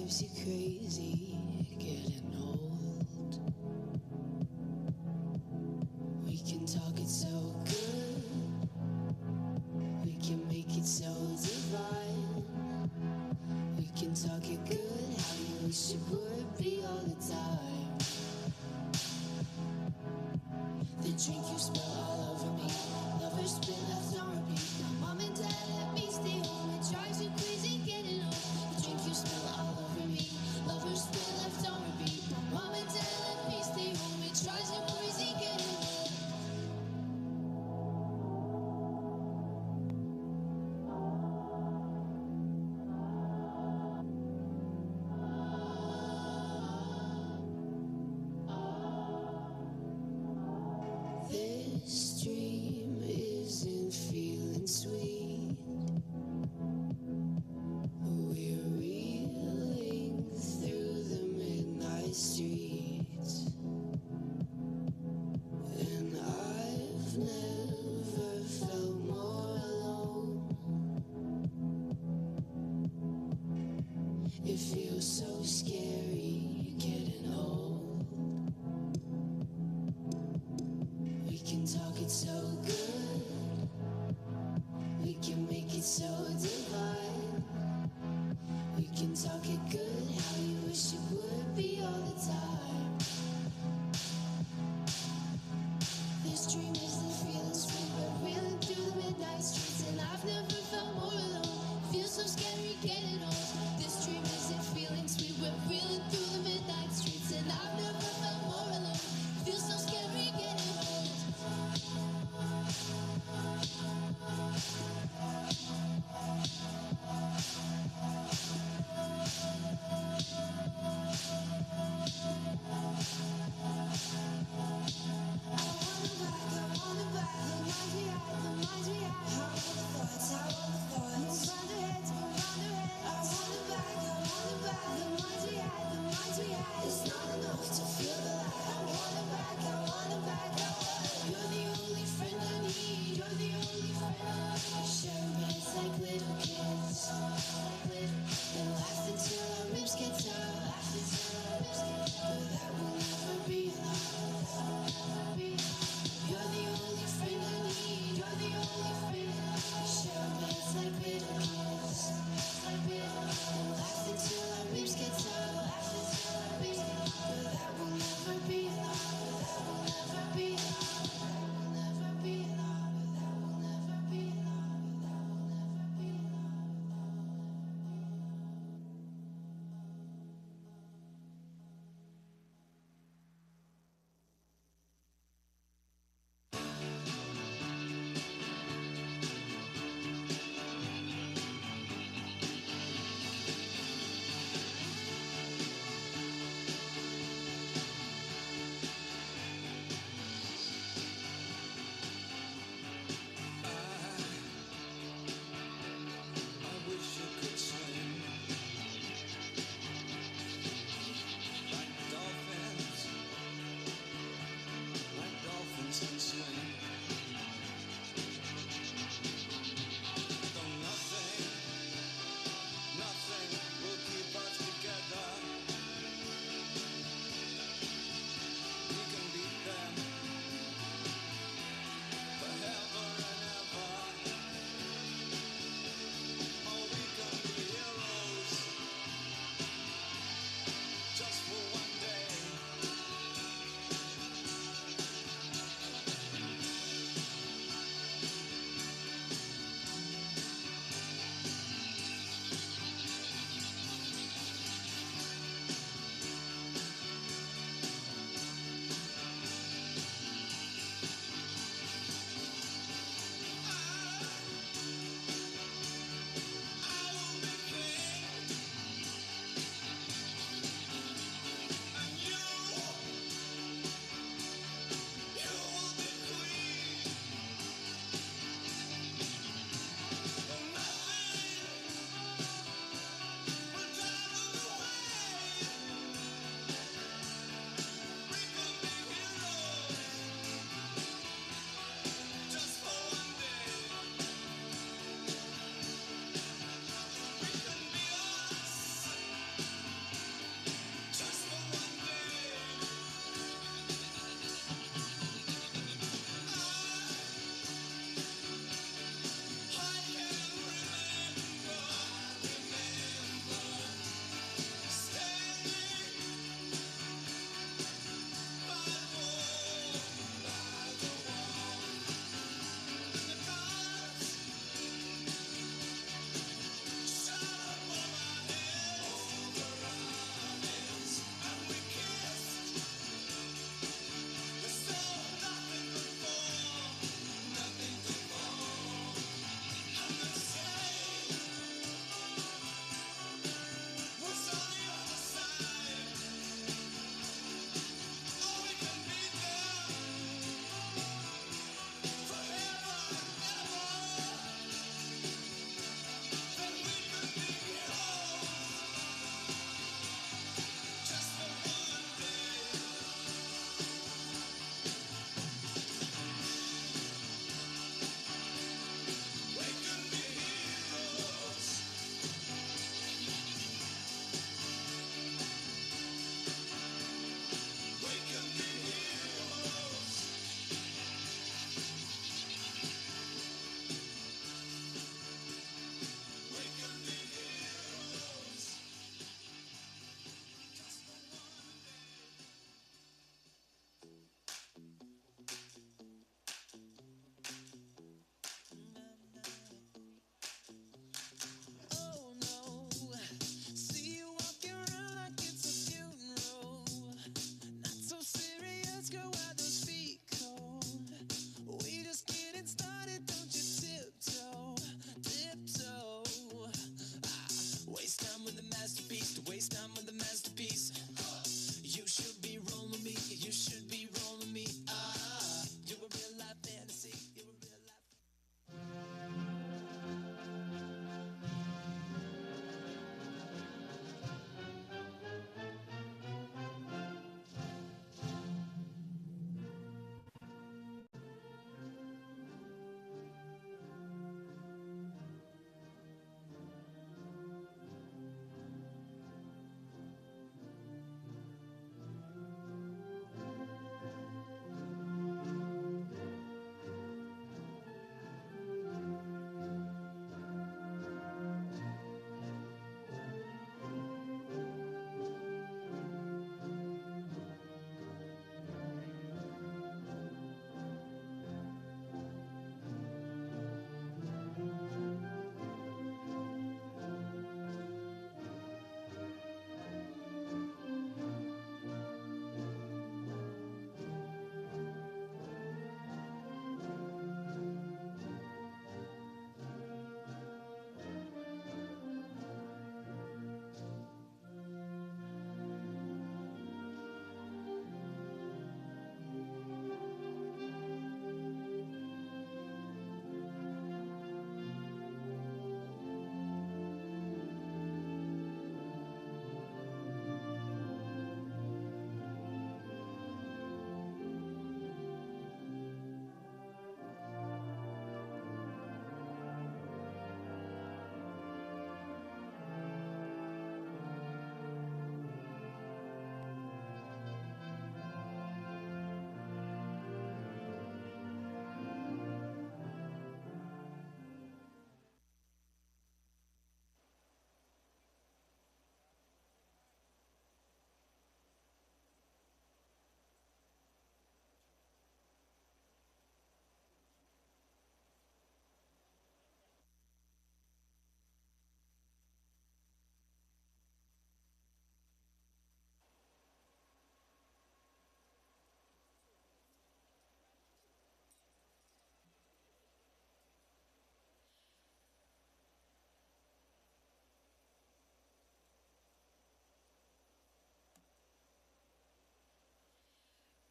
drives you crazy, getting old. We can talk it so good, we can make it so divine. We can talk it good, how you wish it would be all the time. The drink you spill all over me, lovers spit left on repeat. Now mom and dad let me stay home, it drives you crazy getting home. The drink you spill all over me, lovers spit left on repeat. Now mom and dad let me stay home, it drives you crazy getting home. This dream isn't feeling sweet. We're reeling through the midnight streets, and I've never felt more alone. It feels so scary getting old. We can talk it so good, we can make it so divine. We can talk it good, how you wish it would be all the time. This dream isn't feeling sweet, but reeling through the midnight streets, and I've never felt more alone. It feels so scary getting old. This dream isn't feeling sweet, we're reeling through the midnight streets, and I've never felt more alone. It feels so scary getting old.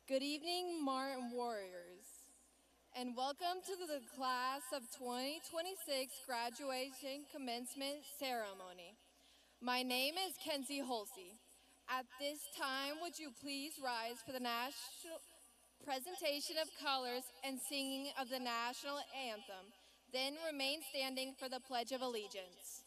Good evening, Martin Warriors, and welcome to the class of 2026 graduation commencement ceremony. My name is Kenzie Holsey. At this time, would you please rise for the national presentation of colors and singing of the national anthem, then remain standing for the Pledge of Allegiance.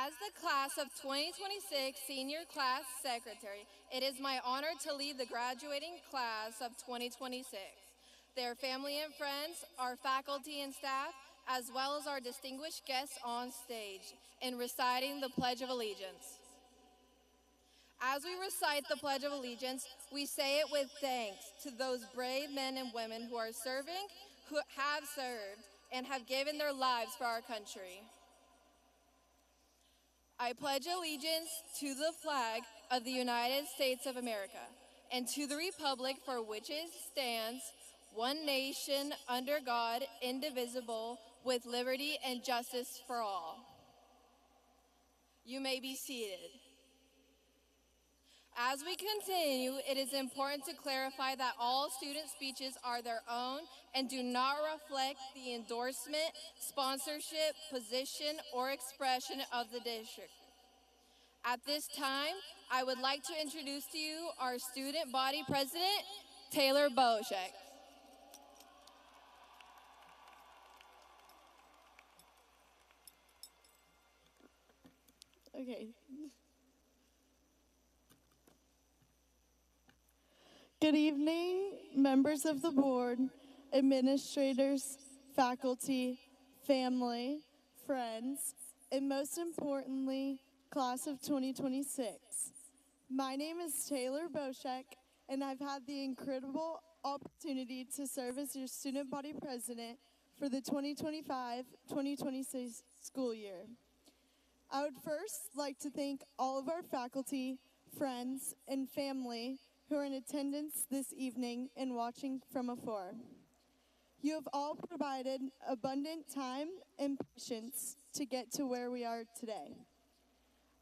As the class of 2026 senior class secretary, it is my honor to lead the graduating class of 2026. Their family and friends, our faculty and staff, as well as our distinguished guests on stage in reciting the Pledge of Allegiance. As we recite the Pledge of Allegiance, we say it with thanks to those brave men and women who are serving, who have served, and have given their lives for our country. I pledge allegiance to the flag of the United States of America and to the republic for which it stands, one nation, under God, indivisible, with liberty and justice for all. You may be seated. As we continue, it is important to clarify that all student speeches are their own and do not reflect the endorsement, sponsorship, position, or expression of the district. At this time, I would like to introduce to you our student body president, Taylor Boschek. Okay. Good evening, members of the board, administrators, faculty, family, friends, and most importantly, class of 2026. My name is Taylor Boschek, and I've had the incredible opportunity to serve as your student body president for the 2025-2026 school year. I would first like to thank all of our faculty, friends, and family who are in attendance this evening and watching from afar. You have all provided abundant time and patience to get to where we are today.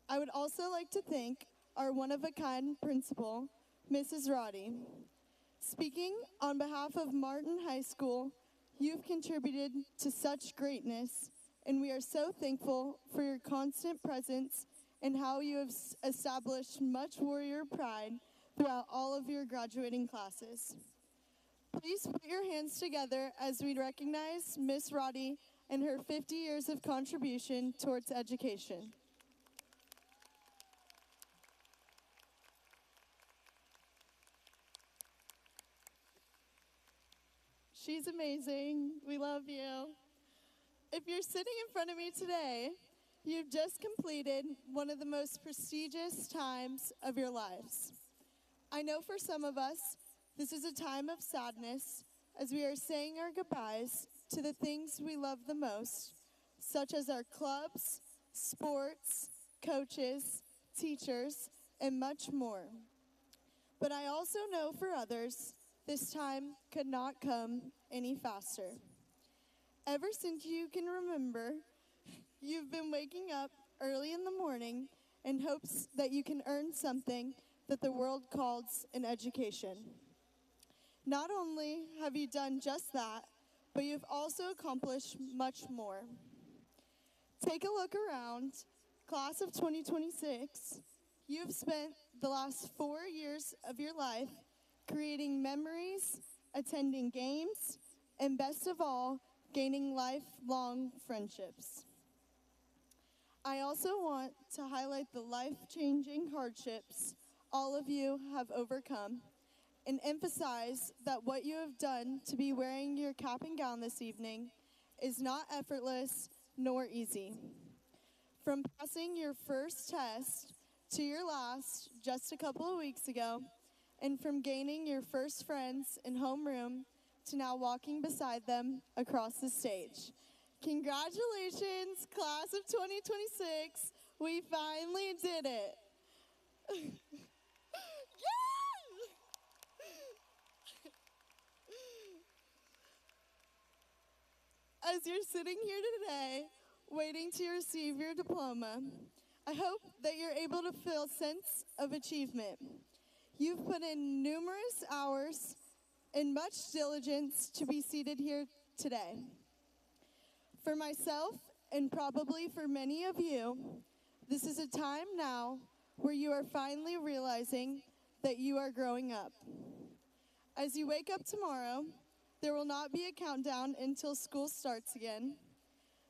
I would also like to thank our one-of-a-kind principal, Mrs. Roddy. Speaking on behalf of Martin High School, you've contributed to such greatness, and we are so thankful for your constant presence and how you have established much warrior pride throughout all of your graduating classes. Please put your hands together as we recognize Miss Roddy and her 50 years of contribution towards education. She's amazing. We love you. If you're sitting in front of me today, you've just completed one of the most prestigious times of your lives. I know for some of us, this is a time of sadness as we are saying our goodbyes to the things we love the most, such as our clubs, sports, coaches, teachers, and much more. But I also know for others, this time could not come any faster. Ever since you can remember, you've been waking up early in the morning in hopes that you can earn something that the world calls an education. Not only have you done just that, but you've also accomplished much more. Take a look around, class of 2026. You've spent the last 4 years of your life creating memories, attending games, and best of all, gaining lifelong friendships. I also want to highlight the life-changing hardships all of you have overcome and emphasize that what you have done to be wearing your cap and gown this evening is not effortless nor easy. From passing your first test to your last just a couple of weeks ago, and from gaining your first friends in homeroom to now walking beside them across the stage. Congratulations, class of 2026. We finally did it. As you're sitting here today, waiting to receive your diploma, I hope that you're able to feel a sense of achievement. You've put in numerous hours and much diligence to be seated here today. For myself, and probably for many of you, this is a time now where you are finally realizing that you are growing up. As you wake up tomorrow, there will not be a countdown until school starts again.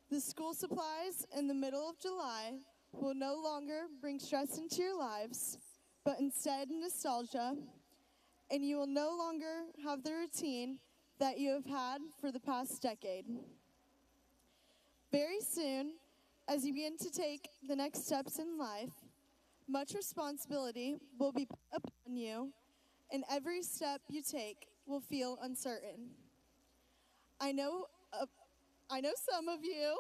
The school supplies in the middle of July will no longer bring stress into your lives, but instead nostalgia, and you will no longer have the routine that you have had for the past decade. Very soon, as you begin to take the next steps in life, much responsibility will be put upon you, and every step you take will feel uncertain. I know some of you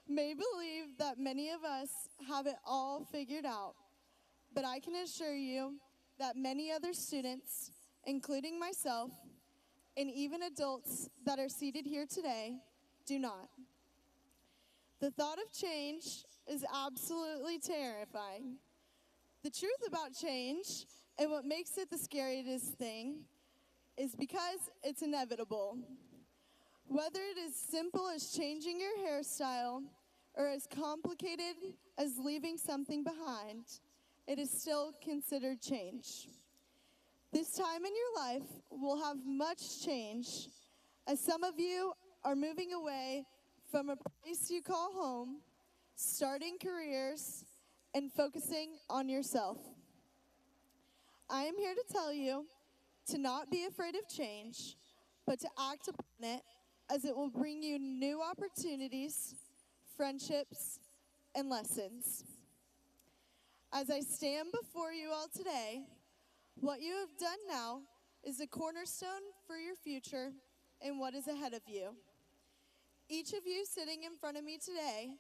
may believe that many of us have it all figured out, but I can assure you that many other students, including myself, and even adults that are seated here today, do not. The thought of change is absolutely terrifying. The truth about change, and what makes it the scariest thing, is because it's inevitable. Whether it is simple as changing your hairstyle or as complicated as leaving something behind, it is still considered change. This time in your life will have much change, as some of you are moving away from a place you call home, starting careers, and focusing on yourself. I am here to tell you to not be afraid of change, but to act upon it, as it will bring you new opportunities, friendships, and lessons. As I stand before you all today, what you have done now is a cornerstone for your future and what is ahead of you. Each of you sitting in front of me today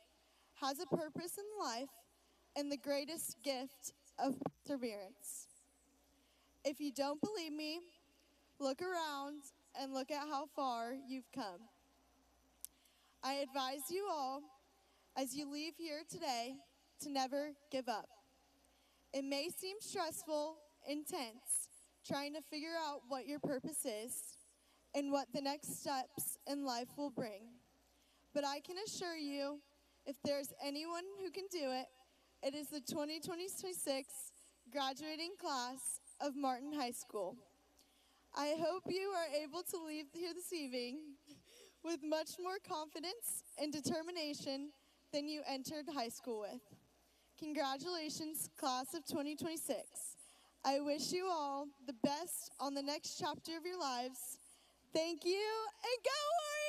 has a purpose in life and the greatest gift of perseverance. If you don't believe me, look around and look at how far you've come. I advise you all, as you leave here today, to never give up. It may seem stressful, intense, trying to figure out what your purpose is and what the next steps in life will bring. But I can assure you, if there's anyone who can do it, it is the 2026 graduating class of Martin High School. I hope you are able to leave here this evening with much more confidence and determination than you entered high school with. Congratulations, class of 2026. I wish you all the best on the next chapter of your lives. Thank you, and go Warriors!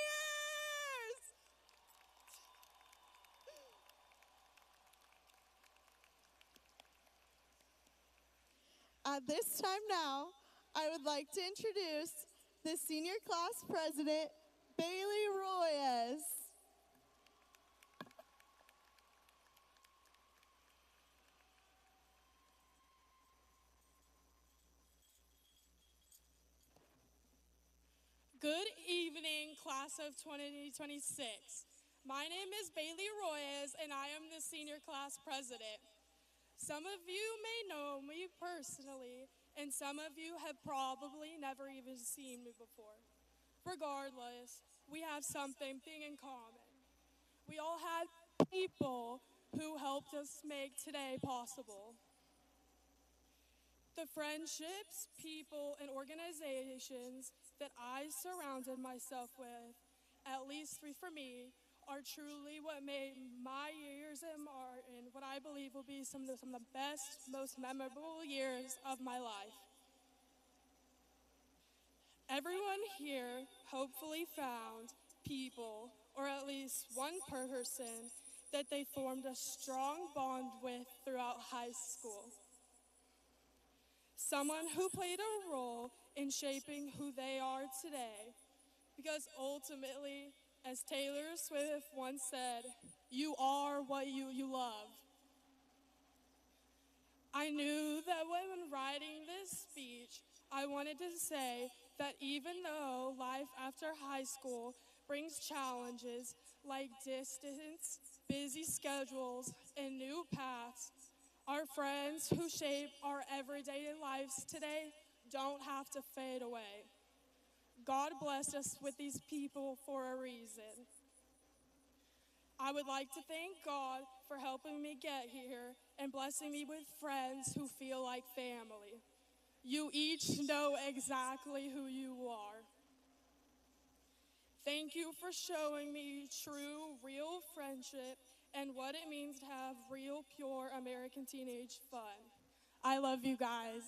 At this time now, I would like to introduce the senior class president, Bailey Royes. Good evening, class of 2026. My name is Bailey Royes, and I am the senior class president. Some of you may know me personally, and some of you have probably never even seen me before. Regardless, we have something in common. We all had people who helped us make today possible. The friendships, people, and organizations that I surrounded myself with, at least three for me, are truly what made my years at Martin what I believe will be some of the best, most memorable years of my life. Everyone here hopefully found people, or at least one person, that they formed a strong bond with throughout high school. Someone who played a role in shaping who they are today. Because ultimately, as Taylor Swift once said, you are what you love. I knew that when writing this speech, I wanted to say that even though life after high school brings challenges like distance, busy schedules, and new paths, our friends who shape our everyday lives today don't have to fade away. God blessed us with these people for a reason. I would like to thank God for helping me get here and blessing me with friends who feel like family. You each know exactly who you are. Thank you for showing me true, real friendship and what it means to have real, pure American teenage fun. I love you guys.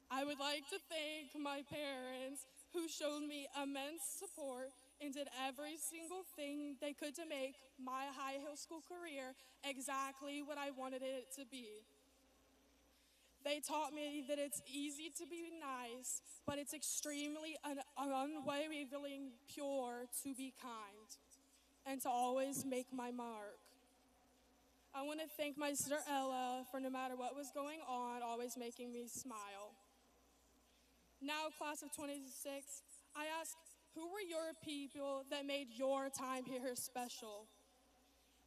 I would like to thank my parents who showed me immense support and did every single thing they could to make my high school career exactly what I wanted it to be. They taught me that it's easy to be nice, but it's extremely unwavering pure to be kind and to always make my mark. I want to thank my sister Ella for no matter what was going on, always making me smile. Now, class of 26, I ask, who were your people that made your time here special?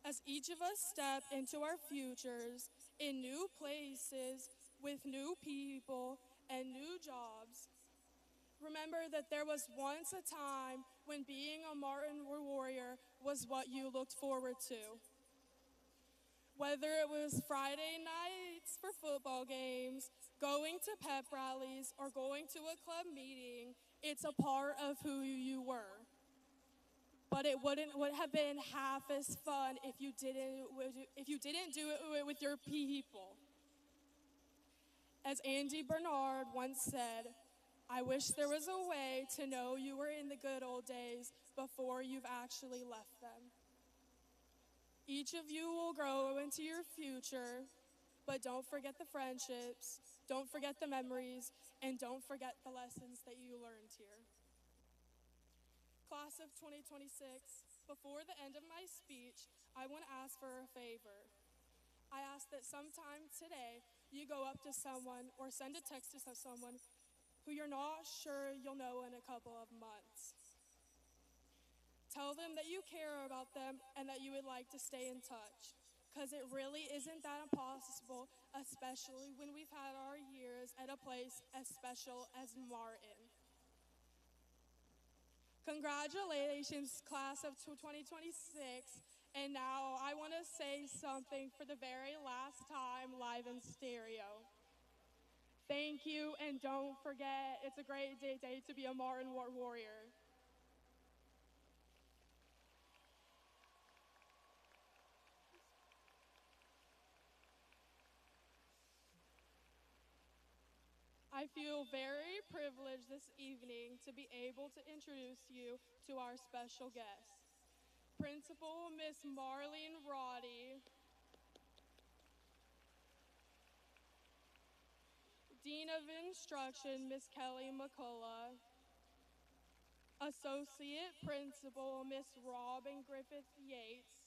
As each of us step into our futures in new places with new people and new jobs, remember that there was once a time when being a Martin Warrior was what you looked forward to. Whether it was Friday nights for football games, going to pep rallies, or going to a club meeting, it's a part of who you were. But it would have been half as fun if you didn't do it with your people. As Andy Bernard once said, I wish there was a way to know you were in the good old days before you've actually left them. Each of you will grow into your future, but don't forget the friendships, don't forget the memories, and don't forget the lessons that you learned here. Class of 2026, before the end of my speech, I want to ask for a favor. I ask that sometime today you go up to someone or send a text to someone who you're not sure you'll know in a couple of months. Tell them that you care about them and that you would like to stay in touch, because it really isn't that impossible, especially when we've had our years at a place as special as Martin. Congratulations, class of 2026, and now I want to say something for the very last time live in stereo. Thank you, and don't forget, it's a great day to be a Martin Warrior. I feel very privileged this evening to be able to introduce you to our special guest, Principal Miss Marlene Roddy, Dean of Instruction Miss Kelly McCullough, Associate Principal Miss Robin Griffith Yates,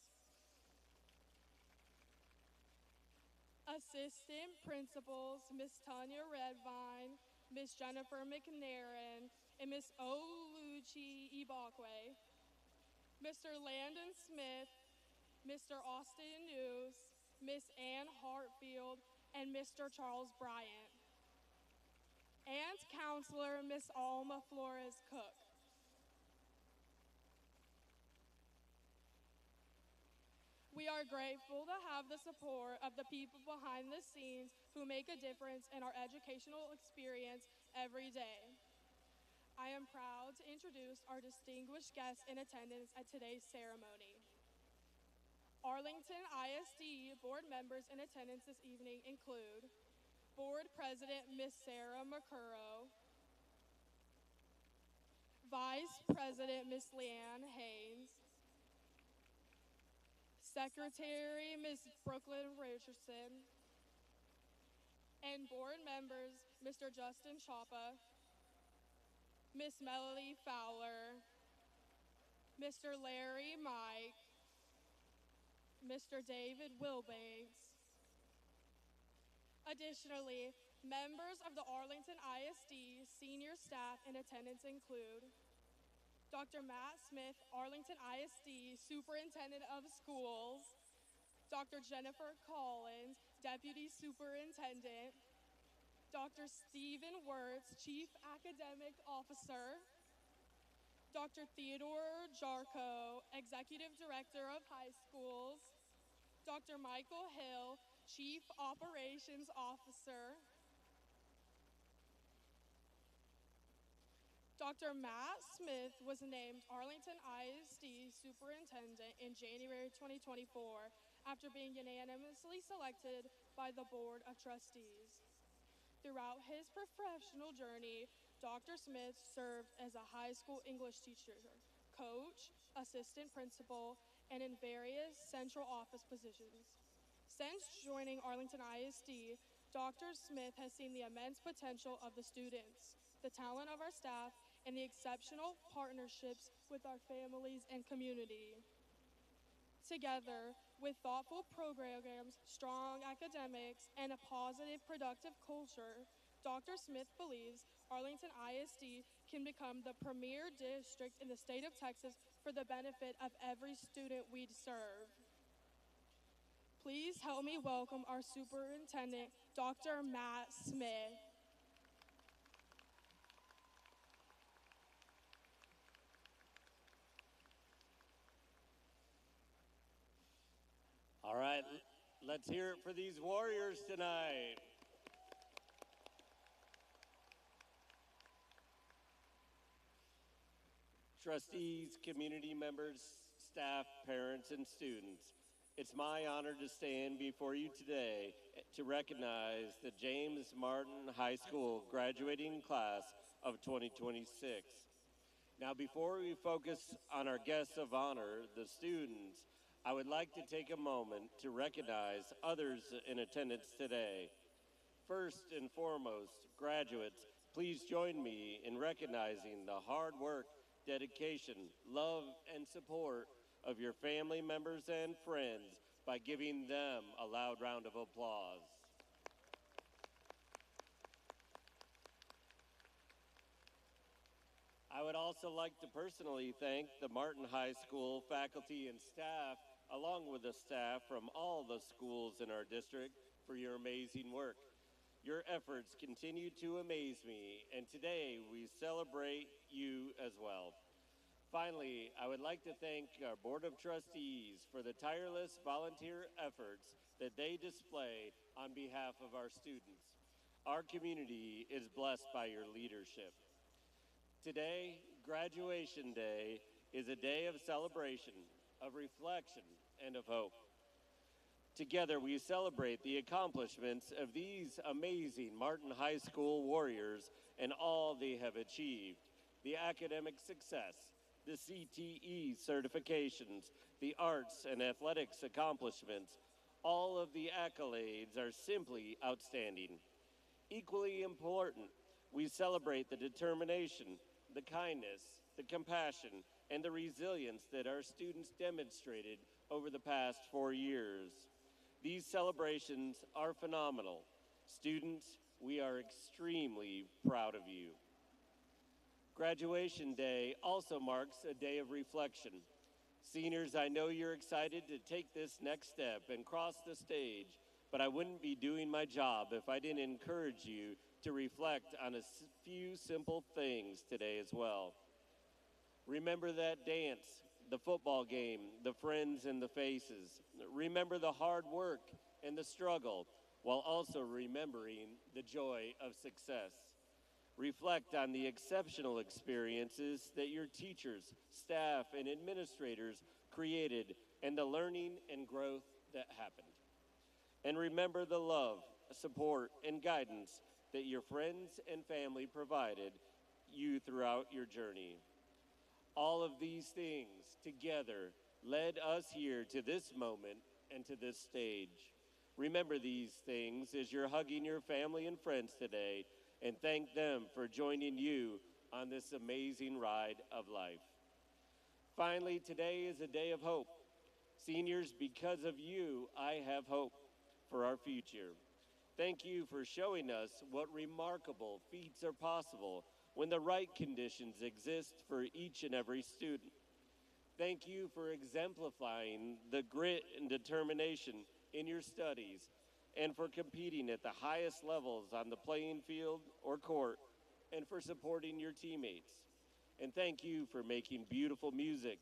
Assistant Principals Miss Tanya Redvine, Miss Jennifer McNairn, and Miss Oluchi Ibakwe, Mr. Landon Smith, Mr. Austin News, Miss Ann Hartfield, and Mr. Charles Bryant, and Counselor Miss Alma Flores Cook. We are grateful to have the support of the people behind the scenes who make a difference in our educational experience every day. I am proud to introduce our distinguished guests in attendance at today's ceremony. Arlington ISD board members in attendance this evening include Board President Miss Sarah McCurrow, Vice President Miss Leanne Haynes, Secretary Ms. Brooklyn Richardson, and board members Mr. Justin Chapa, Miss Melody Fowler, Mr. Larry Mike, Mr. David Wilbanks. Additionally, members of the Arlington ISD senior staff in attendance include Dr. Matt Smith, Arlington ISD Superintendent of Schools, Dr. Jennifer Collins, Deputy Superintendent, Dr. Stephen Wirtz, Chief Academic Officer, Dr. Theodore Jarko, Executive Director of High Schools, Dr. Michael Hill, Chief Operations Officer, Dr. Matt Smith was named Arlington ISD Superintendent in January 2024 after being unanimously selected by the Board of Trustees. Throughout his professional journey, Dr. Smith served as a high school English teacher, coach, assistant principal, and in various central office positions. Since joining Arlington ISD, Dr. Smith has seen the immense potential of the students, the talent of our staff, and the exceptional partnerships with our families and community. Together, with thoughtful programs, strong academics, and a positive, productive culture, Dr. Smith believes Arlington ISD can become the premier district in the state of Texas for the benefit of every student we serve. Please help me welcome our superintendent, Dr. Matt Smith. All right, let's hear it for these Warriors tonight. Trustees, community members, staff, parents, and students, it's my honor to stand before you today to recognize the James Martin High School graduating class of 2026. Now, before we focus on our guests of honor, the students, I would like to take a moment to recognize others in attendance today. First and foremost, graduates, please join me in recognizing the hard work, dedication, love, and support of your family members and friends by giving them a loud round of applause. I would also like to personally thank the Martin High School faculty and staff, along with the staff from all the schools in our district, for your amazing work. Your efforts continue to amaze me, and today we celebrate you as well. Finally, I would like to thank our Board of Trustees for the tireless volunteer efforts that they display on behalf of our students. Our community is blessed by your leadership. Today, graduation day, is a day of celebration, of reflection, and of hope. Together, we celebrate the accomplishments of these amazing Martin High School Warriors and all they have achieved, the academic success, the CTE certifications, the arts and athletics accomplishments. All of the accolades are simply outstanding. Equally important, we celebrate the determination, the kindness, the compassion, and the resilience that our students demonstrated over the past 4 years. These celebrations are phenomenal. Students, We are extremely proud of you. Graduation Day also marks a day of reflection. Seniors, I know you're excited to take this next step and cross the stage, but I wouldn't be doing my job if I didn't encourage you to reflect on a few simple things today as well. Remember that dance, the football game, the friends and the faces. Remember the hard work and the struggle, while also remembering the joy of success. Reflect on the exceptional experiences that your teachers, staff, and administrators created and the learning and growth that happened. And remember the love, support, and guidance that your friends and family provided you throughout your journey. All of these things together led us here to this moment and to this stage. Remember these things as you're hugging your family and friends today, and thank them for joining you on this amazing ride of life. Finally, today is a day of hope. Seniors, because of you, I have hope for our future. Thank you for showing us what remarkable feats are possible when the right conditions exist for each and every student. Thank you for exemplifying the grit and determination in your studies and for competing at the highest levels on the playing field or court and for supporting your teammates. And thank you for making beautiful music,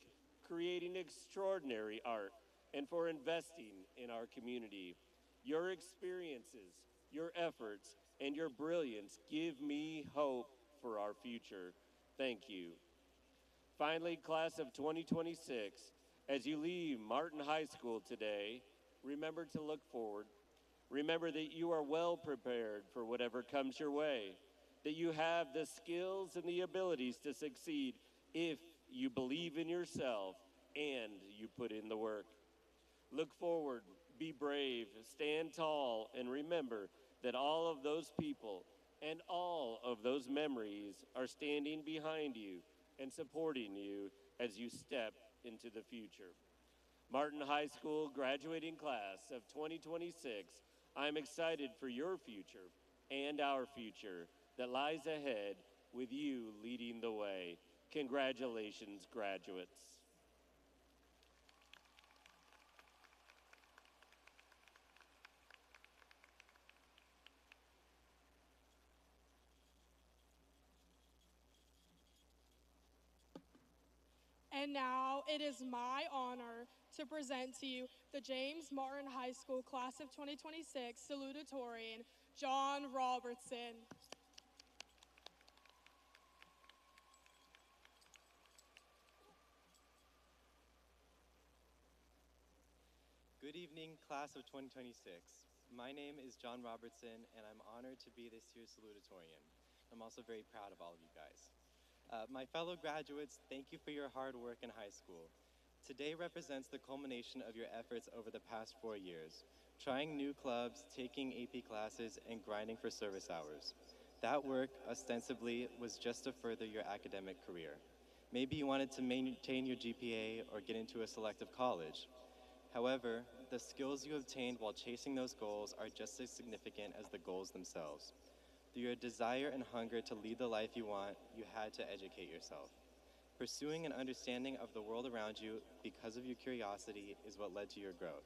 creating extraordinary art, and for investing in our community. Your experiences, your efforts, and your brilliance give me hope for our future. Thank you. Finally, class of 2026, as you leave Martin High School today, remember to look forward. Remember that you are well prepared for whatever comes your way, that you have the skills and the abilities to succeed if you believe in yourself and you put in the work. Look forward, be brave, stand tall, and remember that all of those people and all of those memories are standing behind you and supporting you as you step into the future. Martin High School graduating class of 2026, I'm excited for your future and our future that lies ahead with you leading the way. Congratulations, graduates. And now it is my honor to present to you the James Martin High School Class of 2026 salutatorian, John Robertson. Good evening, class of 2026. My name is John Robertson, and I'm honored to be this year's salutatorian. I'm also very proud of all of you guys. My fellow graduates, thank you for your hard work in high school. Today represents the culmination of your efforts over the past 4 years, trying new clubs, taking AP classes, and grinding for service hours. That work, ostensibly, was just to further your academic career. Maybe you wanted to maintain your GPA or get into a selective college. However, the skills you obtained while chasing those goals are just as significant as the goals themselves. Through your desire and hunger to lead the life you want, you had to educate yourself. Pursuing an understanding of the world around you because of your curiosity is what led to your growth.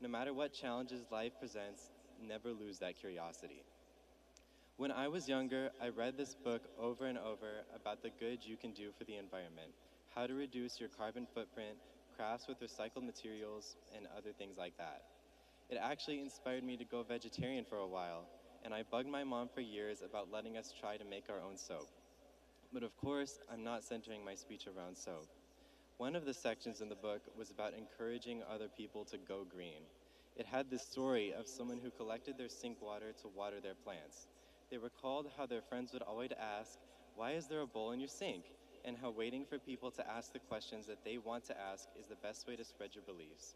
No matter what challenges life presents, never lose that curiosity. When I was younger, I read this book over and over about the good you can do for the environment, how to reduce your carbon footprint, crafts with recycled materials, and other things like that. It actually inspired me to go vegetarian for a while, and I bugged my mom for years about letting us try to make our own soap. But of course, I'm not centering my speech around soap. One of the sections in the book was about encouraging other people to go green. It had this story of someone who collected their sink water to water their plants. They recalled how their friends would always ask, "Why is there a bowl in your sink?" and how waiting for people to ask the questions that they want to ask is the best way to spread your beliefs.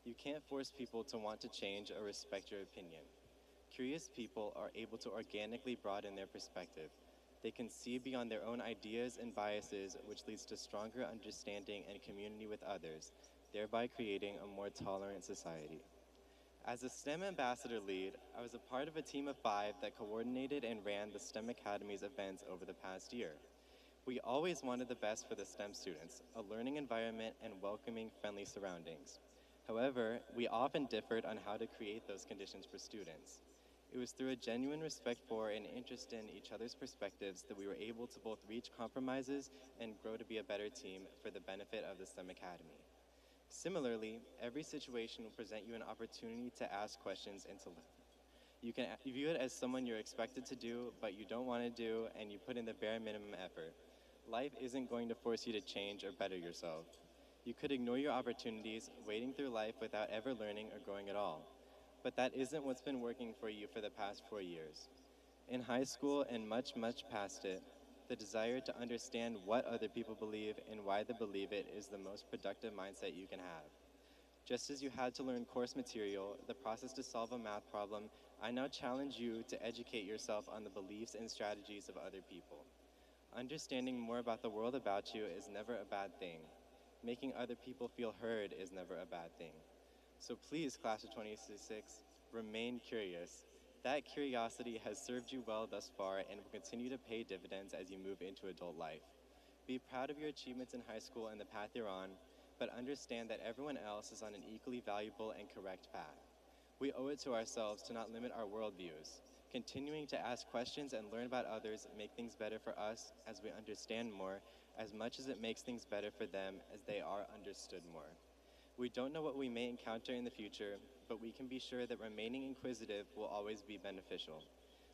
You can't force people to want to change or respect your opinion. Curious people are able to organically broaden their perspective. They can see beyond their own ideas and biases, which leads to stronger understanding and community with others, thereby creating a more tolerant society. As a STEM ambassador lead, I was a part of a team of 5 that coordinated and ran the STEM Academy's events over the past year. We always wanted the best for the STEM students, a learning environment and welcoming, friendly surroundings. However, we often differed on how to create those conditions for students. It was through a genuine respect for and interest in each other's perspectives that we were able to both reach compromises and grow to be a better team for the benefit of the STEM Academy. Similarly, every situation will present you an opportunity to ask questions and to learn. You can view it as someone you're expected to do, but you don't want to do, and you put in the bare minimum effort. Life isn't going to force you to change or better yourself. You could ignore your opportunities, wading through life without ever learning or growing at all. But that isn't what's been working for you for the past 4 years. In high school and much, much past it, the desire to understand what other people believe and why they believe it is the most productive mindset you can have. Just as you had to learn course material, the process to solve a math problem, I now challenge you to educate yourself on the beliefs and strategies of other people. Understanding more about the world about you is never a bad thing. Making other people feel heard is never a bad thing. So please, class of 2026, remain curious. That curiosity has served you well thus far and will continue to pay dividends as you move into adult life. Be proud of your achievements in high school and the path you're on, but understand that everyone else is on an equally valuable and correct path. We owe it to ourselves to not limit our worldviews. Continuing to ask questions and learn about others make things better for us as we understand more, as much as it makes things better for them as they are understood more. We don't know what we may encounter in the future, but we can be sure that remaining inquisitive will always be beneficial.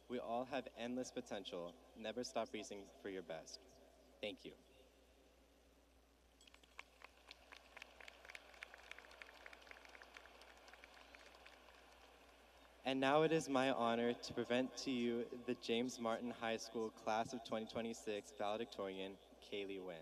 We all have endless potential. Never stop reaching for your best. Thank you. And now it is my honor to present to you the James Martin High School Class of 2026 valedictorian, Kaylee Wynn.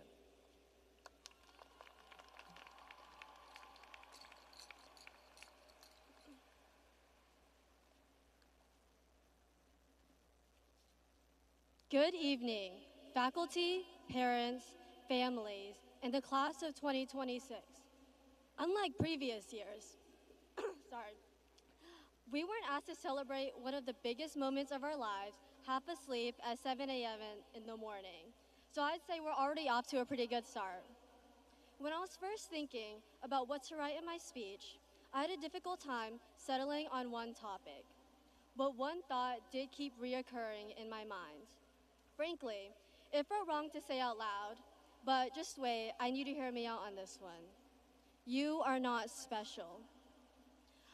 Good evening, faculty, parents, families, and the class of 2026. Unlike previous years, sorry, we weren't asked to celebrate one of the biggest moments of our lives half asleep at 7 a.m. in the morning. So I'd say we're already off to a pretty good start. When I was first thinking about what to write in my speech, I had a difficult time settling on one topic. But one thought did keep reoccurring in my mind. Frankly, it felt wrong to say out loud, but just wait, I need to hear me out on this one. You are not special.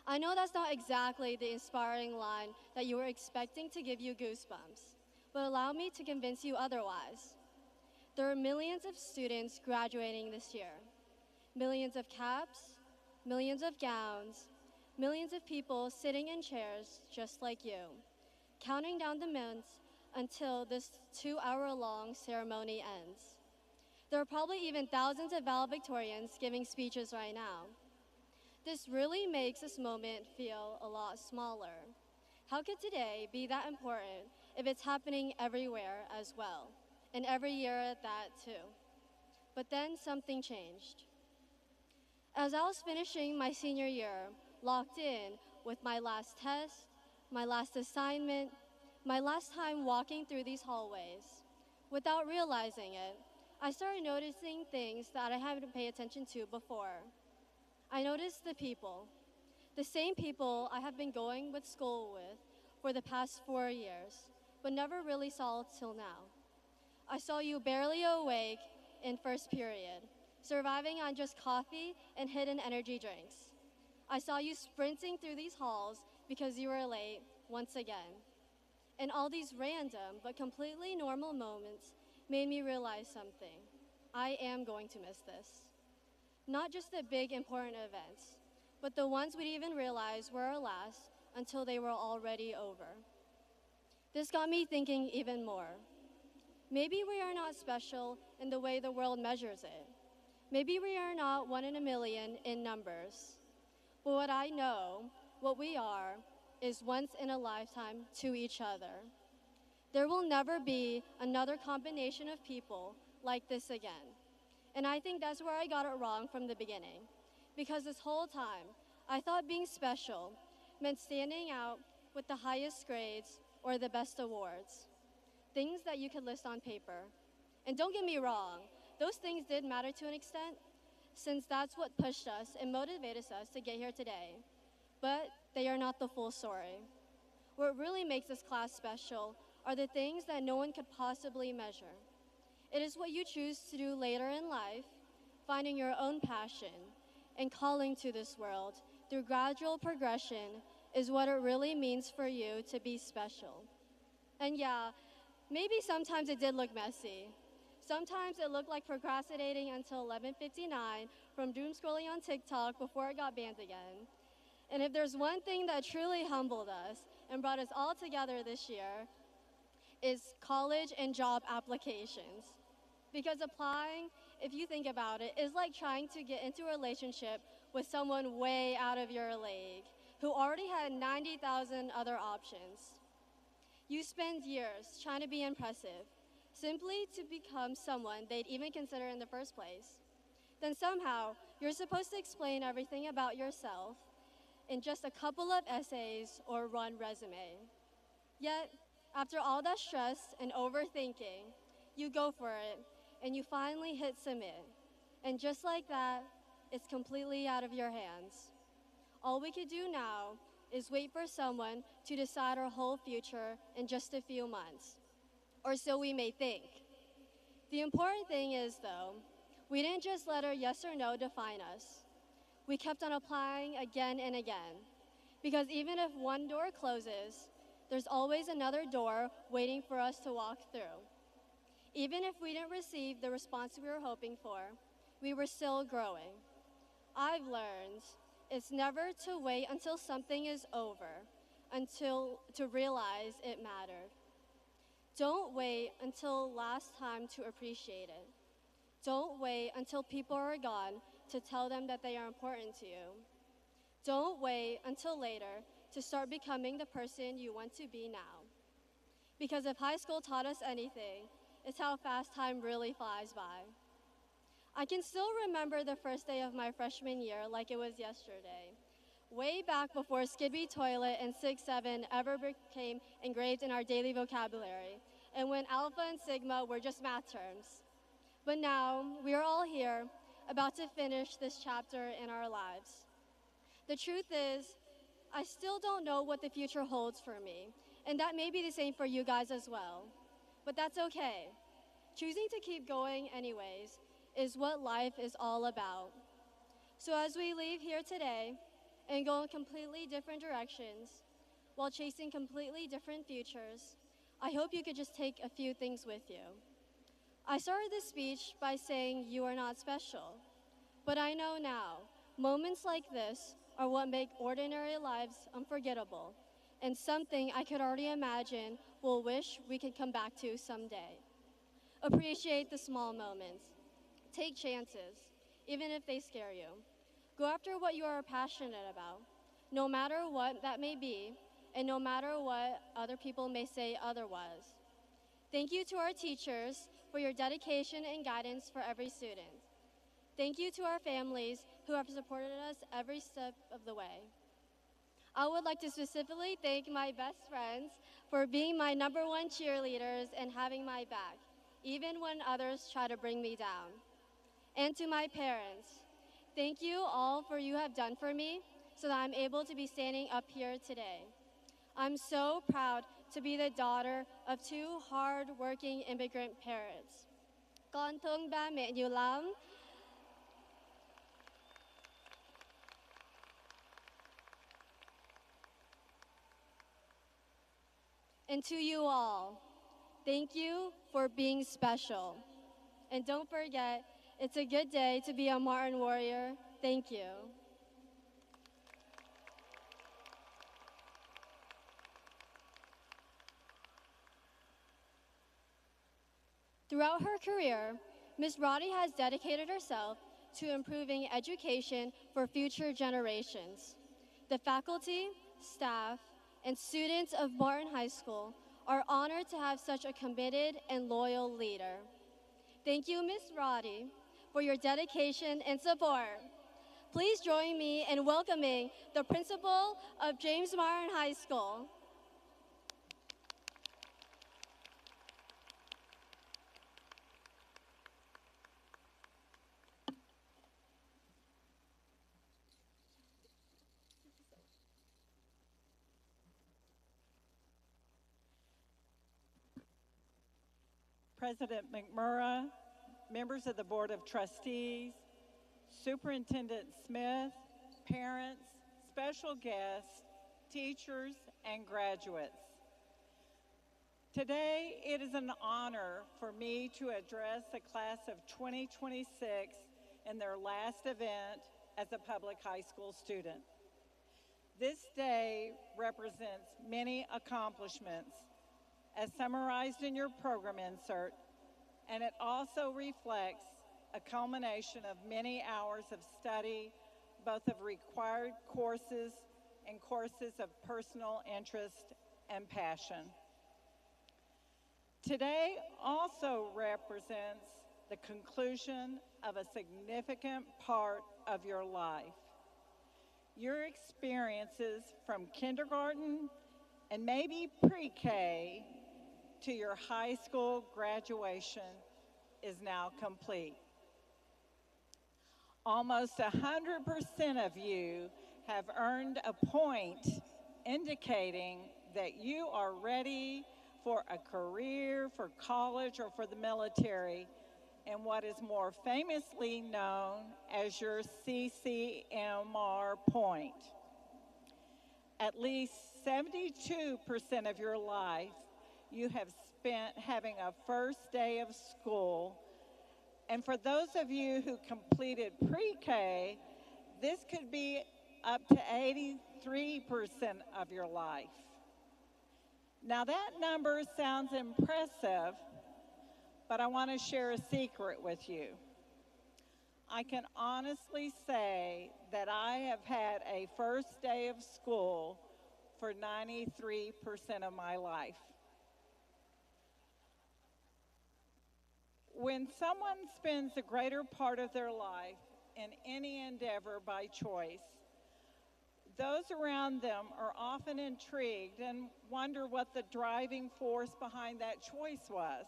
I know that's not exactly the inspiring line that you were expecting to give you goosebumps, but allow me to convince you otherwise. There are millions of students graduating this year. Millions of caps, millions of gowns, millions of people sitting in chairs just like you, counting down the minutes until this 2-hour-long ceremony ends. There are probably even thousands of valedictorians giving speeches right now. This really makes this moment feel a lot smaller. How could today be that important if it's happening everywhere as well, and every year at that too? But then something changed. As I was finishing my senior year, locked in with my last test, my last assignment, my last time walking through these hallways, without realizing it, I started noticing things that I hadn't paid attention to before. I noticed the people, the same people I have been going with school with for the past 4 years, but never really saw till now. I saw you barely awake in first period, surviving on just coffee and hidden energy drinks. I saw you sprinting through these halls because you were late once again. And all these random but completely normal moments made me realize something. I am going to miss this. Not just the big important events, but the ones we'd even realize were our last until they were already over. This got me thinking even more. Maybe we are not special in the way the world measures it. Maybe we are not 1 in a million in numbers. But what I know, what we are, is once in a lifetime to each other. There will never be another combination of people like this again. And I think that's where I got it wrong from the beginning. Because this whole time, I thought being special meant standing out with the highest grades or the best awards. Things that you could list on paper. And don't get me wrong, those things did matter to an extent, since that's what pushed us and motivated us to get here today. But they are not the full story. What really makes this class special are the things that no one could possibly measure. It is what you choose to do later in life, finding your own passion and calling to this world through gradual progression is what it really means for you to be special. And yeah, maybe sometimes it did look messy. Sometimes it looked like procrastinating until 11:59 from doom scrolling on TikTok before it got banned again. And if there's one thing that truly humbled us and brought us all together this year, is college and job applications. Because applying, if you think about it, is like trying to get into a relationship with someone way out of your league who already had 90,000 other options. You spend years trying to be impressive, simply to become someone they'd even consider in the first place. Then somehow, you're supposed to explain everything about yourself in just a couple of essays or one resume. Yet, after all that stress and overthinking, you go for it and you finally hit submit. And just like that, it's completely out of your hands. All we could do now is wait for someone to decide our whole future in just a few months. Or so we may think. The important thing is, though, we didn't just let our yes or no define us. We kept on applying again and again. Because even if one door closes, there's always another door waiting for us to walk through. Even if we didn't receive the response we were hoping for, we were still growing. I've learned it's never to wait until something is over, until to realize it mattered. Don't wait until last time to appreciate it. Don't wait until people are gone to tell them that they are important to you. Don't wait until later to start becoming the person you want to be now. Because if high school taught us anything, it's how fast time really flies by. I can still remember the first day of my freshman year like it was yesterday. Way back before Skibby Toilet and 6-7 ever became engraved in our daily vocabulary, and when Alpha and Sigma were just math terms. But now, we are all here, about to finish this chapter in our lives. The truth is, I still don't know what the future holds for me, and that may be the same for you guys as well. But that's okay. Choosing to keep going anyways is what life is all about. So as we leave here today and go in completely different directions while chasing completely different futures, I hope you could just take a few things with you. I started this speech by saying you are not special, but I know now, moments like this are what make ordinary lives unforgettable, and something I could already imagine we'll wish we could come back to someday. Appreciate the small moments. Take chances, even if they scare you. Go after what you are passionate about, no matter what that may be, and no matter what other people may say otherwise. Thank you to our teachers for your dedication and guidance for every student. Thank you to our families who have supported us every step of the way. I would like to specifically thank my best friends for being my #1 cheerleaders and having my back, even when others try to bring me down. And to my parents, thank you all for you have done for me so that I'm able to be standing up here today. I'm so proud to be the daughter of 2 hard-working immigrant parents. Con thương ba mẹ nhiều lắm. And to you all, thank you for being special. And don't forget, it's a good day to be a Martin Warrior. Thank you. Throughout her career, Ms. Roddy has dedicated herself to improving education for future generations. The faculty, staff, and students of Martin High School are honored to have such a committed and loyal leader. Thank you, Ms. Roddy, for your dedication and support. Please join me in welcoming the principal of James Martin High School. President McMurrah, members of the Board of Trustees, Superintendent Smith, parents, special guests, teachers, and graduates. Today, it is an honor for me to address the class of 2026 in their last event as a public high school student. This day represents many accomplishments as summarized in your program insert, and it also reflects a culmination of many hours of study, both of required courses and courses of personal interest and passion. Today also represents the conclusion of a significant part of your life. Your experiences from kindergarten and maybe pre-K to your high school graduation is now complete. Almost 100% of you have earned a point indicating that you are ready for a career, for college, or for the military in what is more famously known as your CCMR point. At least 72% of your life you have spent having a first day of school. And for those of you who completed pre-K, this could be up to 83% of your life. Now that number sounds impressive, but I want to share a secret with you. I can honestly say that I have had a first day of school for 93% of my life. When someone spends the greater part of their life in any endeavor by choice, those around them are often intrigued and wonder what the driving force behind that choice was.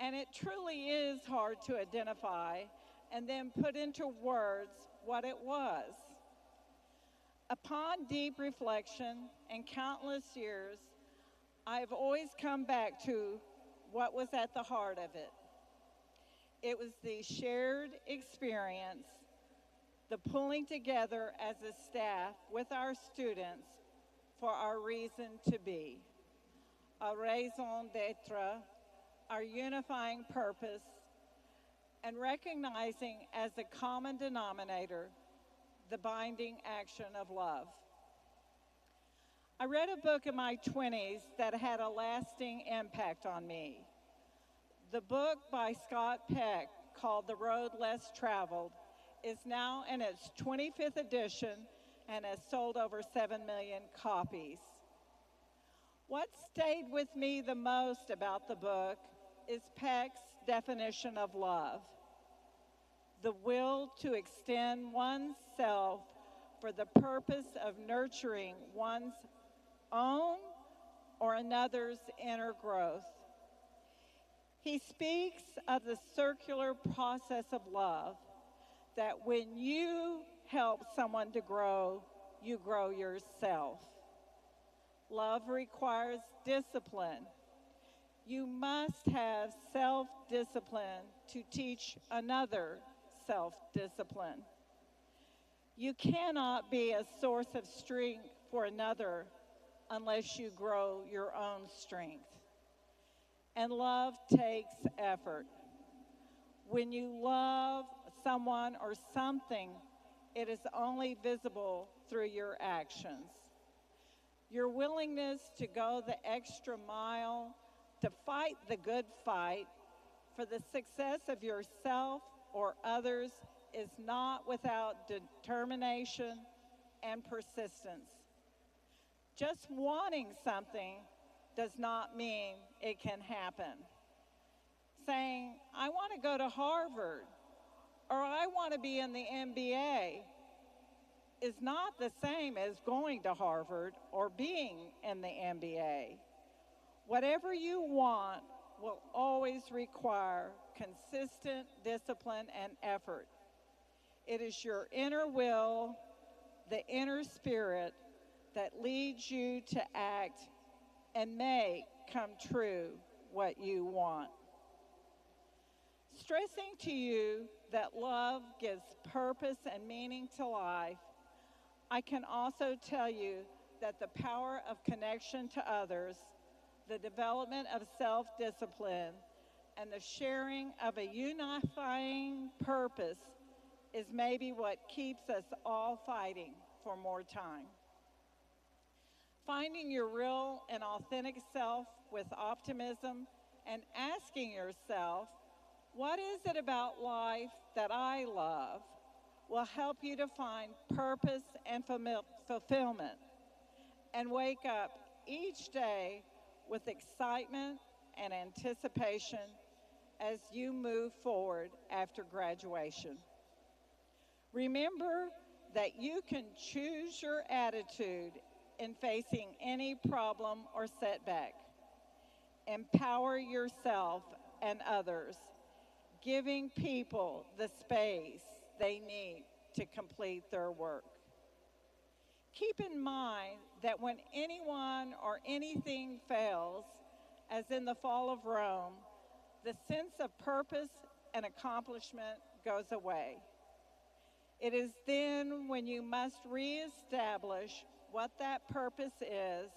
And it truly is hard to identify and then put into words what it was. Upon deep reflection and countless years, I've always come back to what was at the heart of it. It was the shared experience, the pulling together as a staff with our students for our reason to be, our raison d'etre, our unifying purpose, and recognizing as a common denominator the binding action of love. I read a book in my 20s that had a lasting impact on me. The book by Scott Peck, called The Road Less Traveled, is now in its 25th edition and has sold over 7 million copies. What stayed with me the most about the book is Peck's definition of love: the will to extend oneself for the purpose of nurturing one's own or another's inner growth. He speaks of the circular process of love, that when you help someone to grow, you grow yourself. Love requires discipline. You must have self-discipline to teach another self-discipline. You cannot be a source of strength for another unless you grow your own strength. And love takes effort. When you love someone or something, it is only visible through your actions. Your willingness to go the extra mile, to fight the good fight for the success of yourself or others is not without determination and persistence. Just wanting something does not mean it can happen. Saying, I want to go to Harvard, or I want to be in the NBA is not the same as going to Harvard or being in the NBA. Whatever you want will always require consistent discipline and effort. It is your inner will, the inner spirit, that leads you to act and make come true what you want. Stressing to you that love gives purpose and meaning to life, I can also tell you that the power of connection to others, the development of self-discipline, and the sharing of a unifying purpose is maybe what keeps us all fighting for more time. Finding your real and authentic self with optimism and asking yourself, what is it about life that I love, will help you to find purpose and fulfillment and wake up each day with excitement and anticipation as you move forward after graduation. Remember that you can choose your attitude in facing any problem or setback. Empower yourself and others, giving people the space they need to complete their work. Keep in mind that when anyone or anything fails, as in the fall of Rome, the sense of purpose and accomplishment goes away. It is then when you must reestablish what that purpose is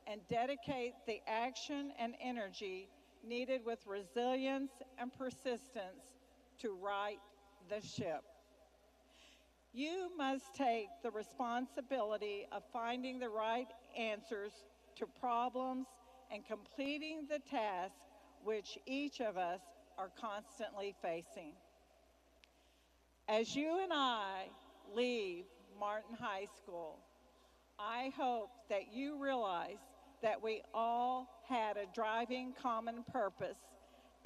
and dedicate the action and energy needed with resilience and persistence to right the ship. You must take the responsibility of finding the right answers to problems and completing the task which each of us are constantly facing. As you and I leave Martin High School, I hope that you realize that we all had a driving common purpose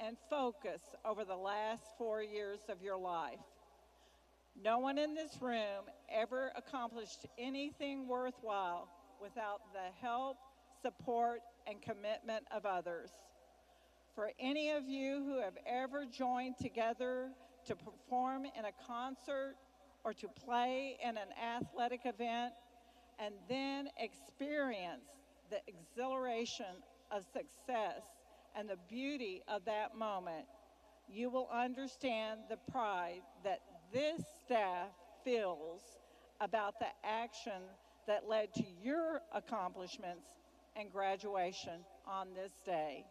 and focus over the last 4 years of your life. No one in this room ever accomplished anything worthwhile without the help, support, and commitment of others. For any of you who have ever joined together to perform in a concert or to play in an athletic event and then experience the exhilaration of success and the beauty of that moment, you will understand the pride that this staff feels about the action that led to your accomplishments and graduation on this day.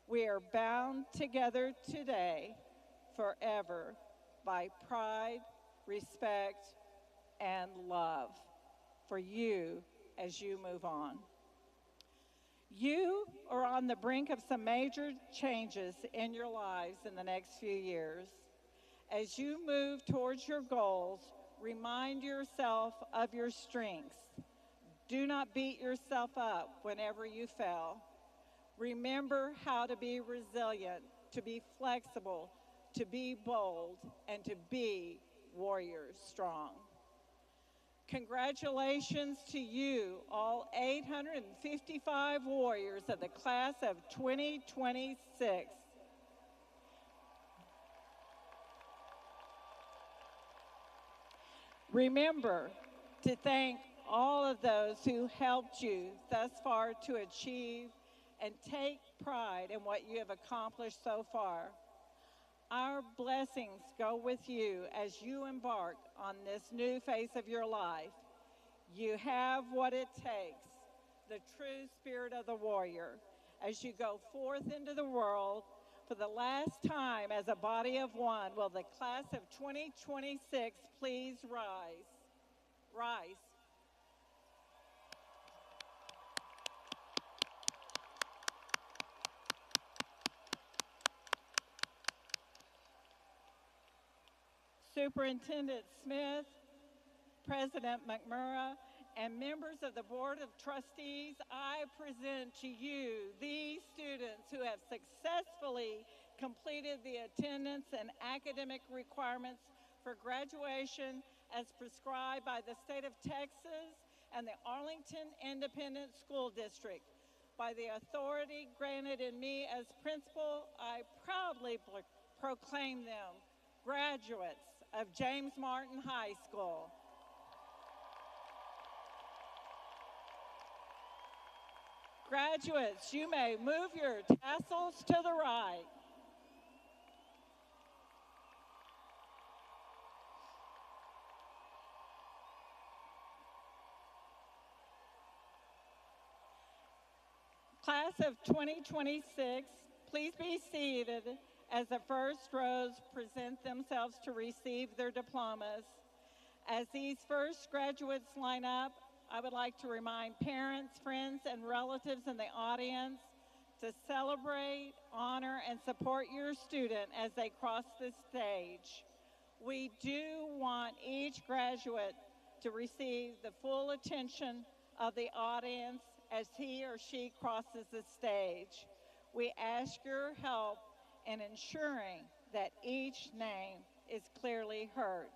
We are bound together today forever by pride, respect, and love for you as you move on. You are on the brink of some major changes in your lives in the next few years. As you move towards your goals, remind yourself of your strengths. Do not beat yourself up whenever you fail. Remember how to be resilient, to be flexible, to be bold, and to be warrior strong. Congratulations to you, all 855 warriors of the class of 2026. Remember to thank all of those who helped you thus far to achieve and take pride in what you have accomplished so far. Our blessings go with you as you embark on this new phase of your life. You have what it takes, the true spirit of the warrior, as you go forth into the world for the last time as a body of one. Will the class of 2026 please rise? Rise. Superintendent Smith, President McMurrah, and members of the Board of Trustees, I present to you these students who have successfully completed the attendance and academic requirements for graduation as prescribed by the state of Texas and the Arlington Independent School District. By the authority granted in me as principal, I proudly proclaim them graduates of James Martin High School. Graduates, you may move your tassels to the right. Class of 2026, please be seated as the first rows present themselves to receive their diplomas. As these first graduates line up, I would like to remind parents, friends, and relatives in the audience to celebrate, honor, and support your student as they cross the stage. We do want each graduate to receive the full attention of the audience as he or she crosses the stage. We ask your help in ensuring that each name is clearly heard.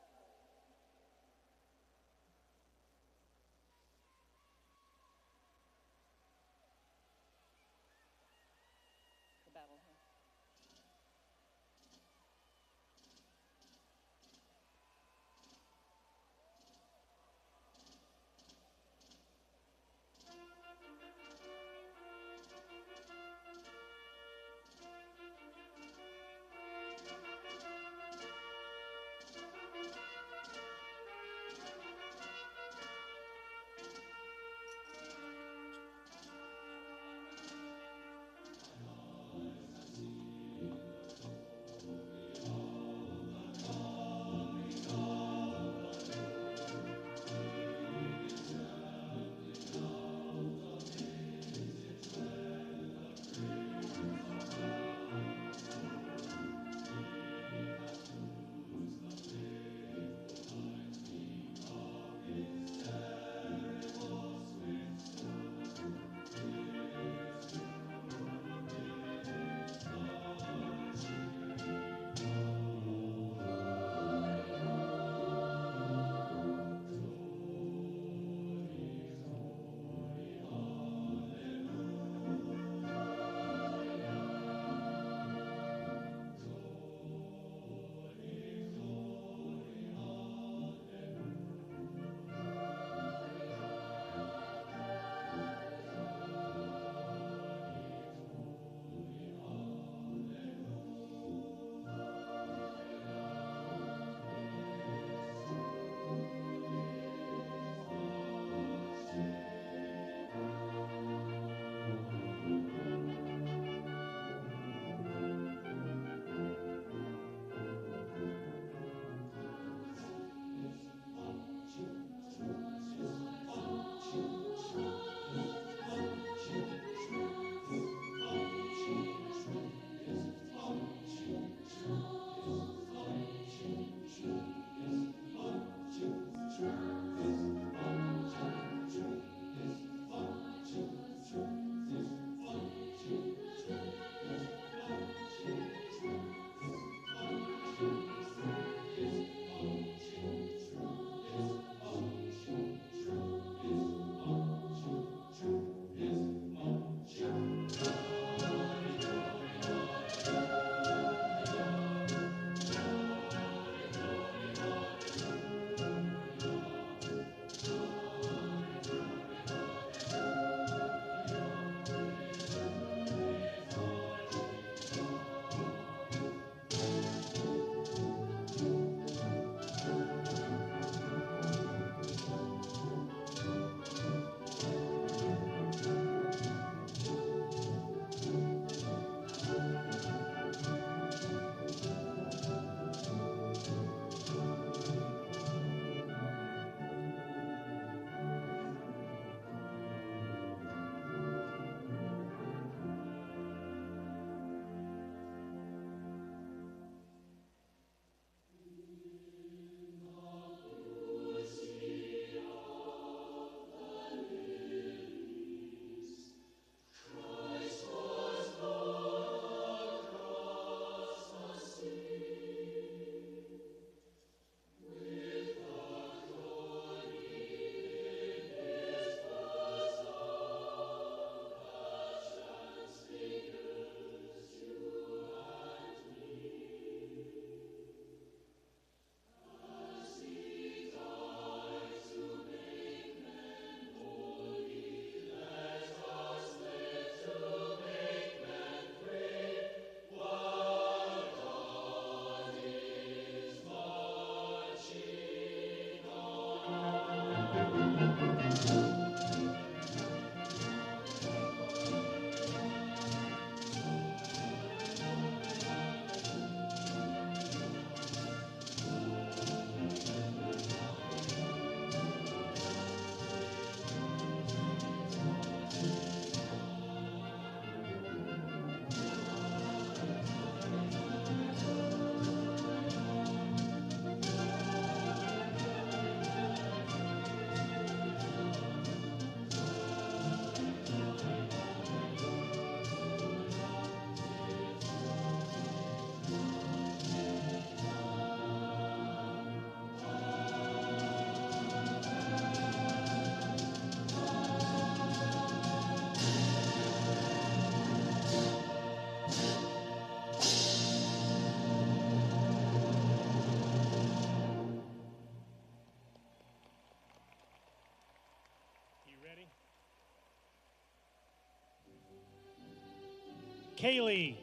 Kaylee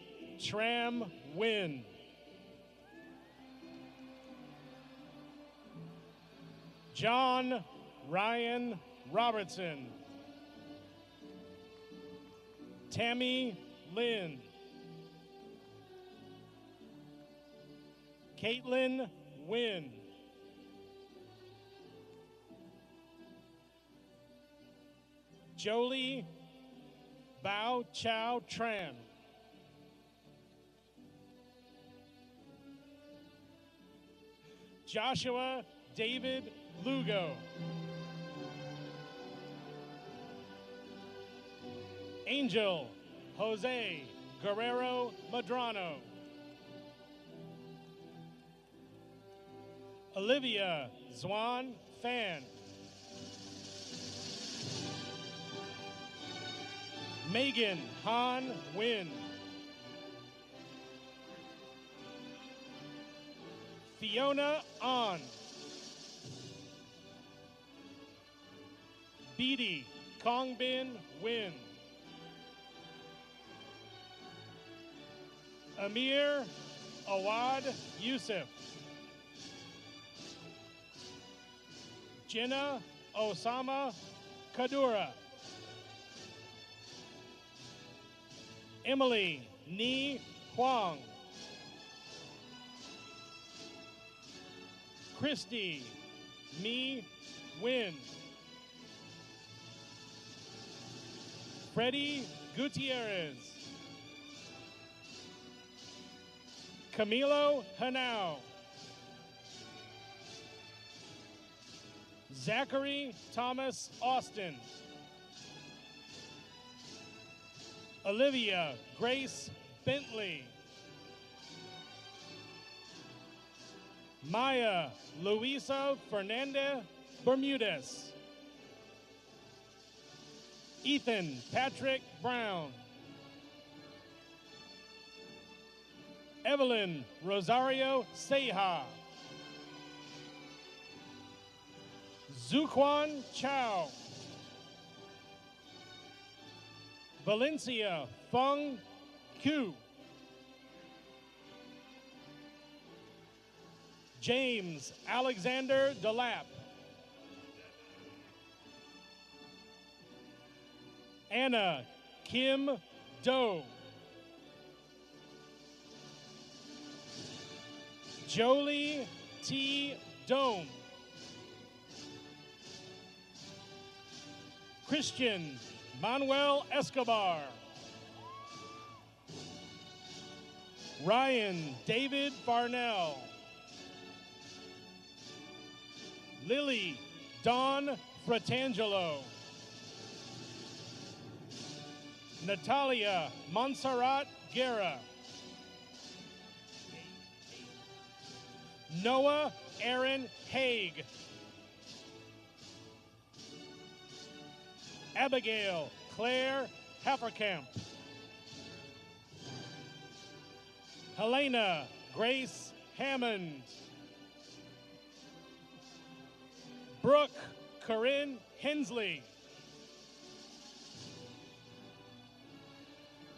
Tram Wynn. John Ryan Robertson. Tammy Lynn. Caitlin Wynn. Jolie Bao Chow Tran. Joshua David Lugo. Angel Jose Guerrero Madrano. Olivia Zwan Fan. Megan Han Win. Fiona On. Beatty Kongbin Win. Amir Awad Yusuf. Jenna Osama Kadura. Emily Ni Huang. Christy Mi Win. Freddie Gutierrez. Camilo Hanau. Zachary Thomas Austin. Olivia Grace Bentley. Maya Luisa Fernandez Bermudez. Ethan Patrick Brown. Evelyn Rosario Seha. Zuquan Chow. Valencia Feng Ku. James Alexander Delap. Anna Kim Doe. Jolie T. Dome. Christian Manuel Escobar. Ryan David Farnell. Lily Dawn Fratangelo. Natalia Montserrat Guerra. Noah Aaron Haig. Abigail Claire Hefferkamp. Helena Grace Hammond. Brooke Corinne Hensley.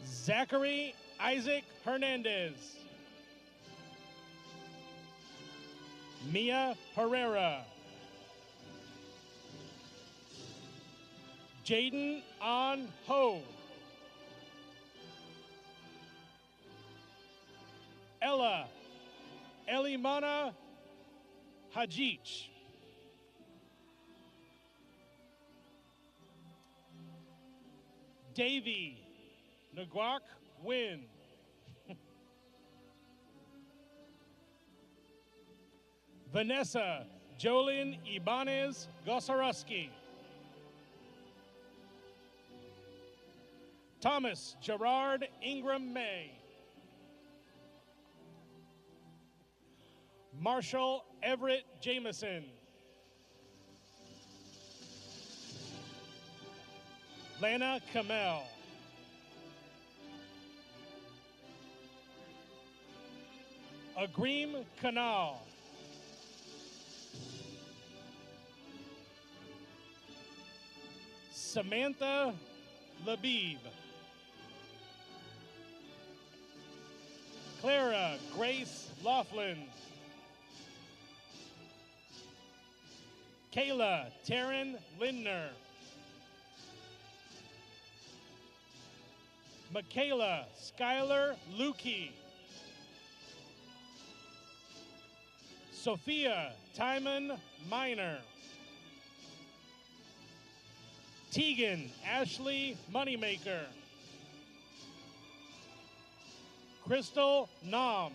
Zachary Isaac Hernandez. Mia Herrera. Jaden An Ho. Ella Elimana Hajich. Davy Naguak Win. Vanessa Jolene Ibanez Gosarowski. Thomas Gerard Ingram May. Marshall Everett Jameson. Lana Kamel. Agreem Kanal. Samantha Labib. Clara Grace Laughlin. Kayla Taryn Lindner. Michaela Skylar Lukey. Sophia Timon Miner. Tegan Ashley Moneymaker. Crystal Nam.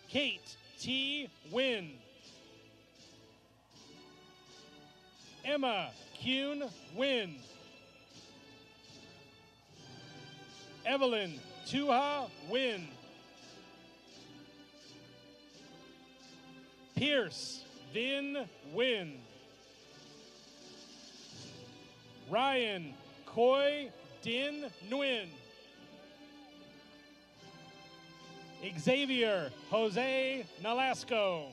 Kate T. Wynn. Emma Kuhn Wynn. Evelyn Tuha Wynn. Pierce Vin Wynn. Ryan Coy Din Nguyen. Xavier Jose Nolasco.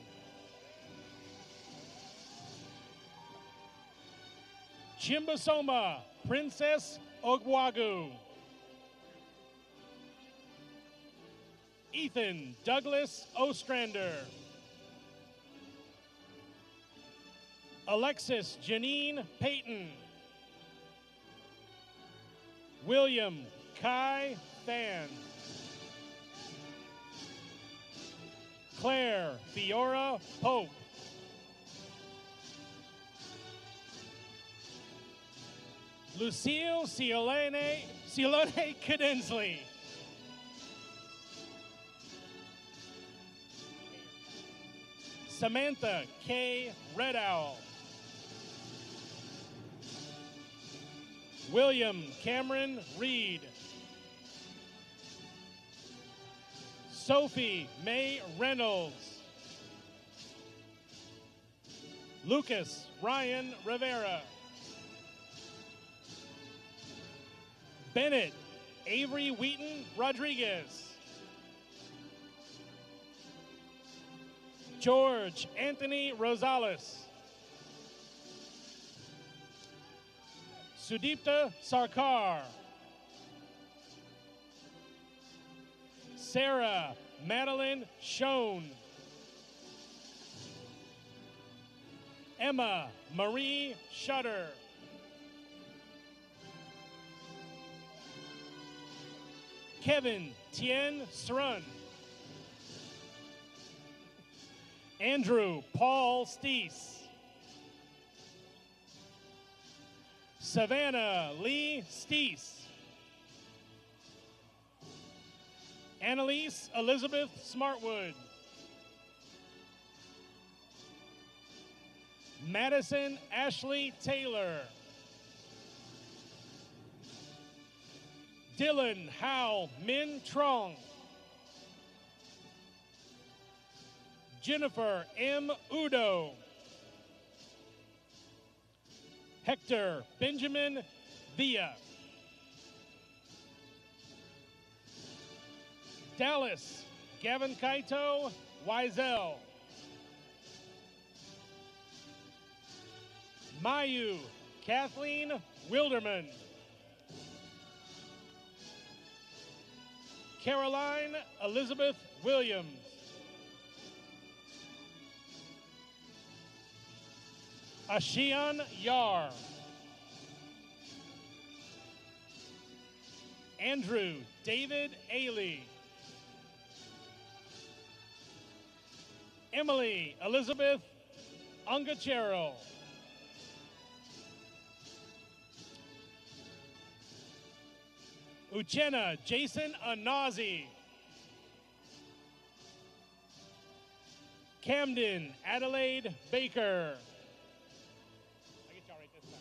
Chimbasoma Princess Ogwagu. Ethan Douglas Ostrander. Alexis Janine Payton. William Kai Fan. Claire Fiora Pope. Lucille Ciolone Cadensley. Samantha K. Red Owl. William Cameron Reed. Sophie May Reynolds. Lucas Ryan Rivera. Bennett Avery Wheaton Rodriguez. George Anthony Rosales. Sudipta Sarkar. Sarah Madeline Schoen. Emma Marie Shutter. Kevin Tien Srun. Andrew Paul Steese. Savannah Lee Steese. Annalise Elizabeth Smartwood. Madison Ashley Taylor. Dylan Howell Min Trong. Jennifer M. Udo. Hector Benjamin Villa. Dallas Gavin Kaito Wiesel. Mayu Kathleen Wilderman. Caroline Elizabeth Williams. Ashian Yar. Andrew David Ailey. Emily Elizabeth Ungachero. Uchenna Jason Anazi. Camden Adelaide Baker. I'll get y'all right this time.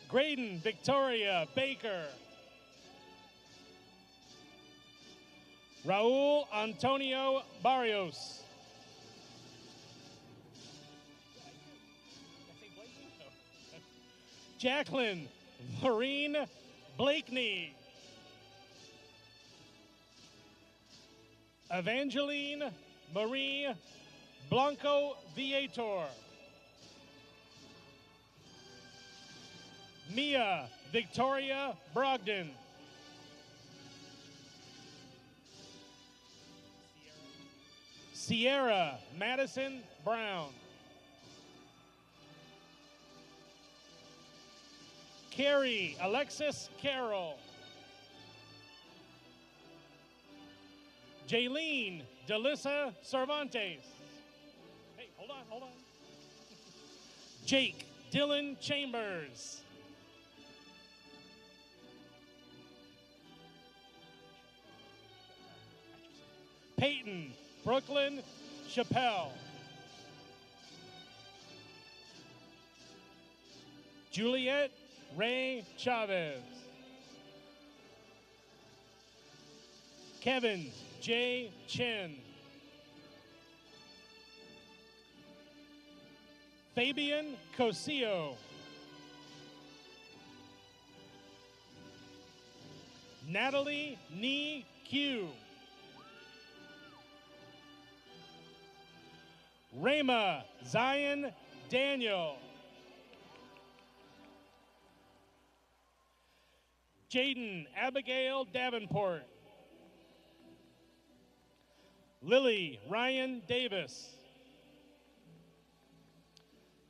Graydon Victoria Baker. Raul Antonio Barrios. Jacqueline Lorene Blakeney. Evangeline Marie Blanco Viator. Mia Victoria Brogdon. Sierra Madison Brown. Carrie Alexis Carroll. Jaylene Delissa Cervantes. Hey, hold on. Jake Dylan Chambers. Peyton Brooklyn Chappelle. Juliet Ray Chavez. Kevin J. Chin. Fabian Cosillo. Natalie Nee Q. Rama Zion Daniel. Jaden Abigail Davenport. Lily Ryan Davis.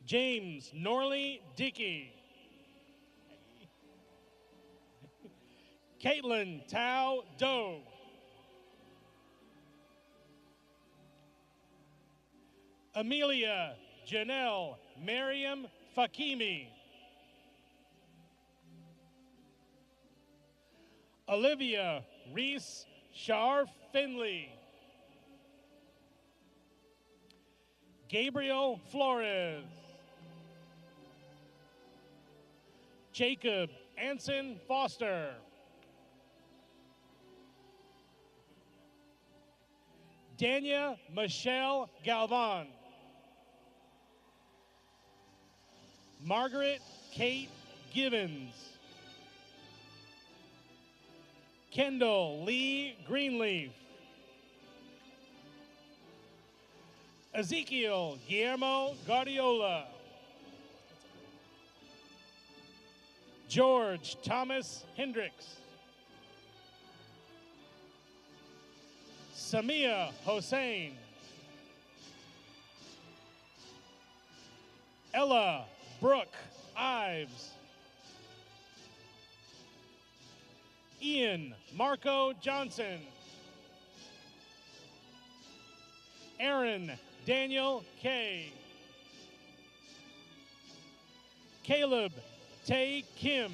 James Norley Dickey. Caitlin Tao Doe. Amelia Janelle Miriam Fakimi. Olivia Reese Sharf Finley. Gabriel Flores. Jacob Anson Foster. Dania Michelle Galvan. Margaret Kate Givens. Kendall Lee Greenleaf. Ezekiel Guillermo Guardiola. George Thomas Hendricks. Samia Hossein. Ella Brooke Ives. Ian Marco Johnson. Aaron Daniel K. Caleb Tay Kim.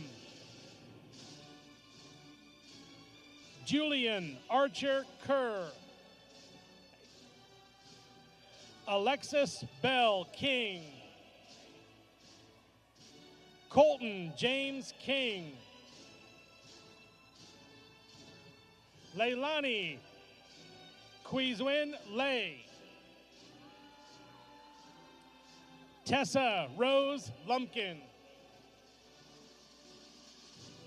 Julian Archer Kerr. Alexis Bell King. Colton James King. Leilani Quizwin Lay. Tessa Rose Lumpkin.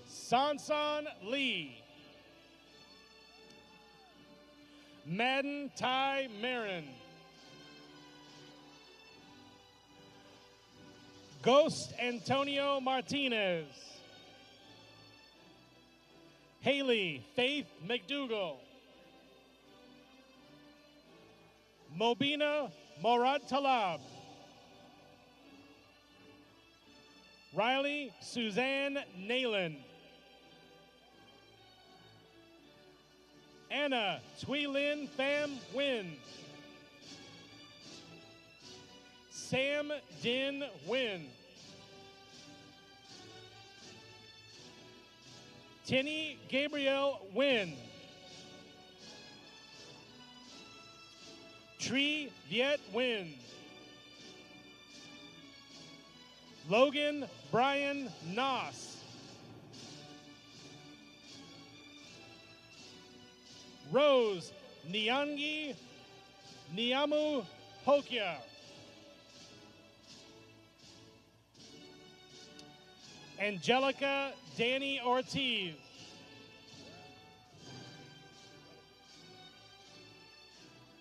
Sansan Lee. Madden Ty Marin. Ghost Antonio Martinez. Haley Faith McDougall. Mobina Morad Talab. Riley Suzanne Nalen. Anna Tweelin Pham Nguyen. Sam Din Nguyen. Tinny Gabriel Nguyen. Tree Viet Nguyen. Logan Brian Noss. Rose Nyangi Niamu Hokia. Angelica Danny Ortiz.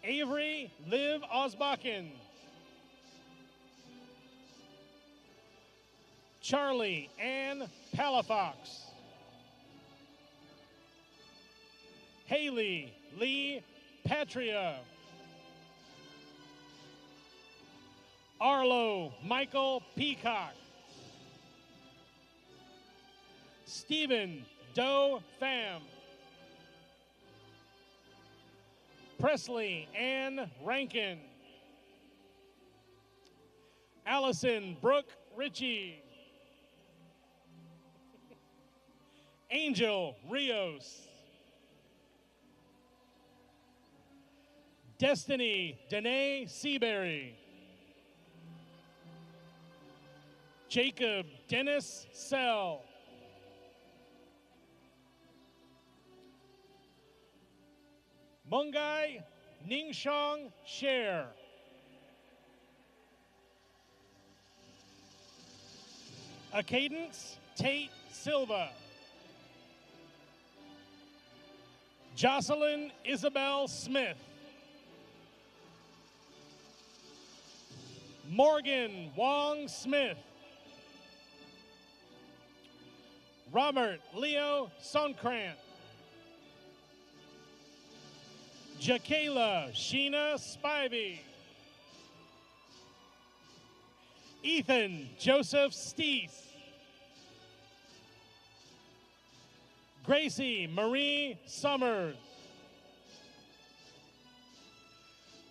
Avery Liv Osbakken. Charlie Ann Palafox. Haley Lee Patria. Arlo Michael Peacock. Stephen Doe Pham. Presley Ann Rankin. Allison Brooke Ritchie. Angel Rios. Destiny Danae Seabury. Jacob Dennis Sell. Mungai Ningshong Sher. Acadence Tate Silva. Jocelyn Isabel Smith. Morgan Wong Smith. Robert Leo Sonkrant. Jakayla Sheena Spivey. Ethan Joseph Steese. Gracie Marie Summers.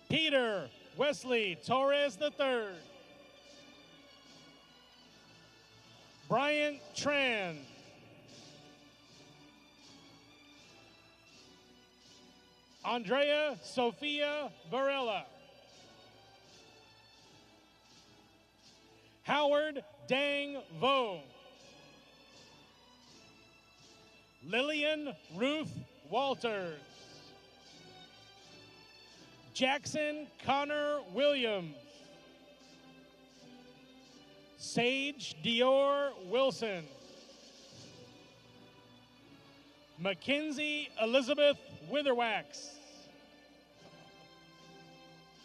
Peter Wesley Torres III. Bryant Tran. Andrea Sophia Varela. Howard Dang Vo. Lillian Ruth Walters. Jackson Connor Williams. Sage Dior Wilson. Mackenzie Elizabeth Witherwax.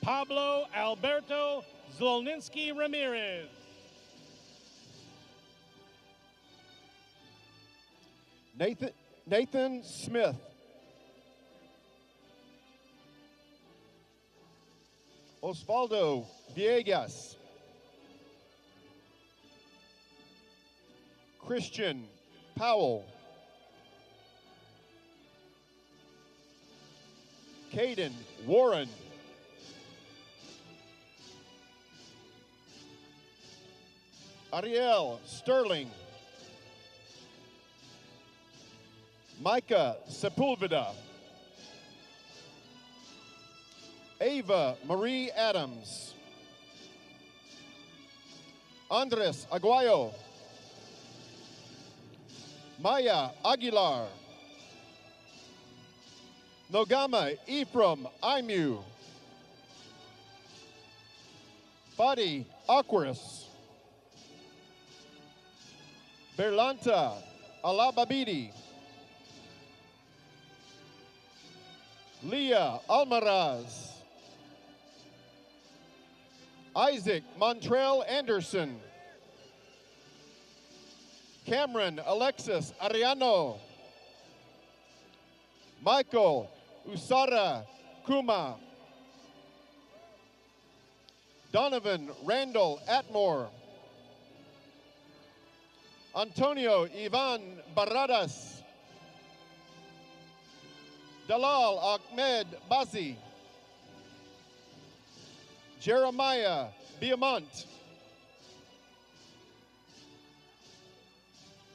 Pablo Alberto Zlolninsky Ramirez. Nathan Smith. Osvaldo Villegas. Christian Powell. Caden Warren. Ariel Sterling. Micah Sepulveda. Ava Marie Adams. Andres Aguayo. Maya Aguilar. Nogama Ephraim Imu. Fadi Aquarius. Berlanta Alababidi. Leah Almaraz. Isaac Montrell Anderson. Cameron Alexis Ariano. Michael Usara Kuma. Donovan Randall Atmore. Antonio Ivan Barradas. Dalal Ahmed Bazi. Jeremiah Biamont.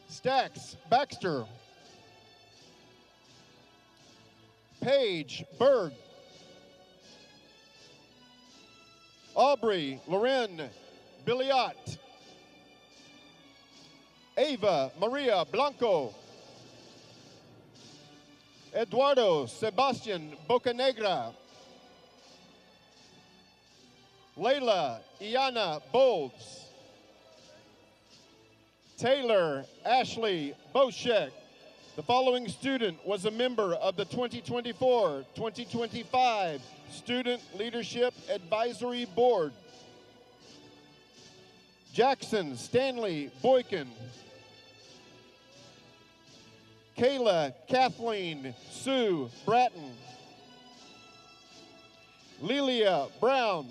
Stax Baxter. Paige Berg. Aubrey Loren Billiot. Ava Maria Blanco. Eduardo Sebastian Bocanegra. Layla Iana Bolds. Taylor Ashley Boschek. The following student was a member of the 2024-2025 Student Leadership Advisory Board. Jackson Stanley Boykin. Kayla Kathleen Sue Bratton. Lelia Brown.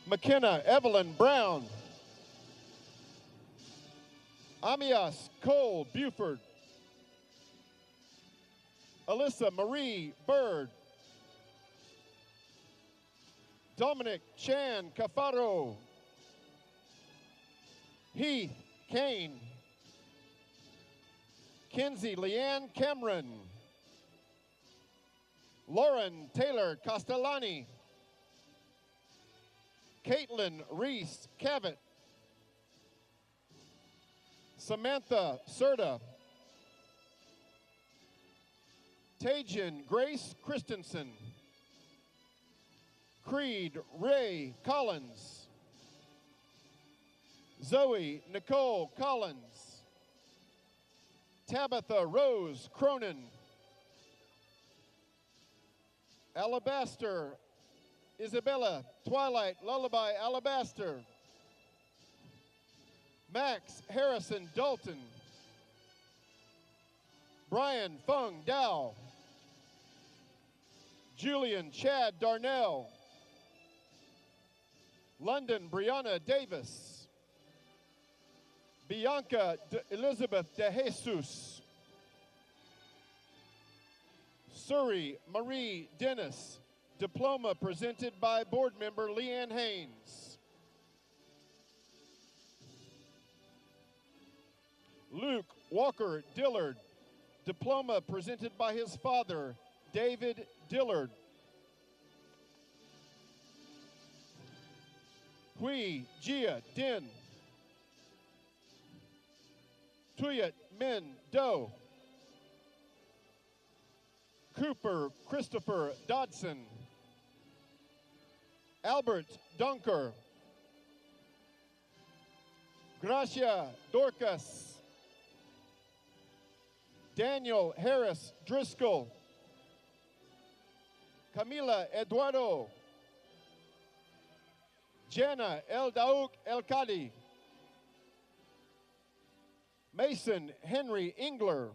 McKenna Evelyn Brown. Amias Cole Buford. Alyssa Marie Bird. Dominic Chan Cafaro. Heath Kane. Kinsey Leanne Cameron. Lauren Taylor Castellani. Caitlin Reese Cavett. Samantha Serta. Tajin Grace Christensen. Creed Ray Collins. Zoe Nicole Collins. Tabitha Rose Cronin. Alabaster Isabella Twilight Lullaby Alabaster. Max Harrison Dalton. Brian Fung Dow. Julian Chad Darnell. London Brianna Davis. Bianca Elizabeth De Jesus. Surrey Marie Dennis. Diploma presented by board member Leanne Haynes. Luke Walker Dillard. Diploma presented by his father, David Dillard. Hui Jia Din. Tuyat Min Do. Cooper Christopher Dodson. Albert Dunker. Gracia Dorcas. Daniel Harris Driscoll. Camila Eduardo. Jana El Daouk El Kadi. Mason Henry Engler.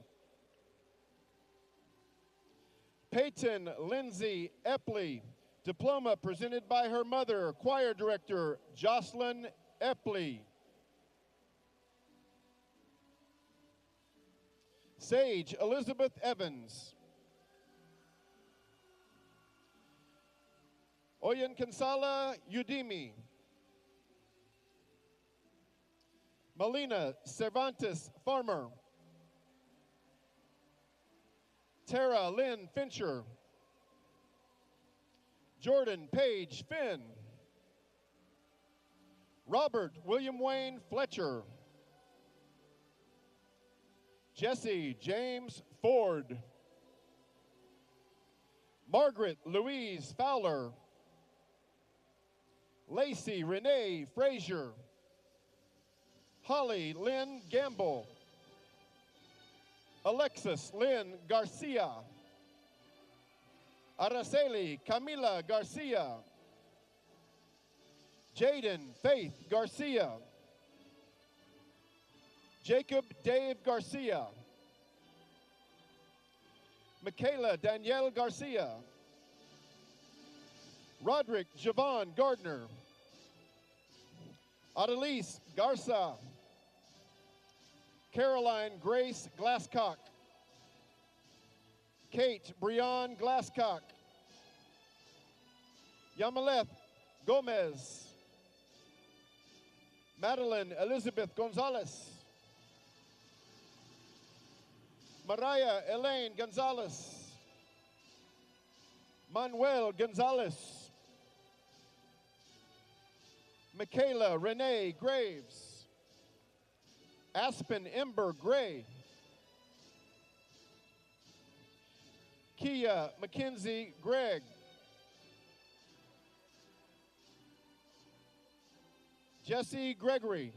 Peyton Lindsay Epley. Diploma presented by her mother, choir director Jocelyn Epley. Sage Elizabeth Evans. Oyen Kansala Udimi. Melina Cervantes Farmer. Tara Lynn Fincher. Jordan Page Finn. Robert William Wayne Fletcher. Jesse James Ford. Margaret Louise Fowler. Lacey Renee Frazier. Holly Lynn Gamble. Alexis Lynn Garcia. Araceli Camila Garcia. Jaden Faith Garcia. Jacob Dave Garcia. Michaela Danielle Garcia. Roderick Javon Gardner. Adelise Garza. Caroline Grace Glasscock. Kate Breon Glasscock. Yamaleth Gomez. Madeline Elizabeth Gonzalez. Mariah Elaine Gonzalez. Manuel Gonzalez. Michaela Renee Graves. Aspen Ember Gray. Kia Mackenzie Gregg. Jesse Gregory.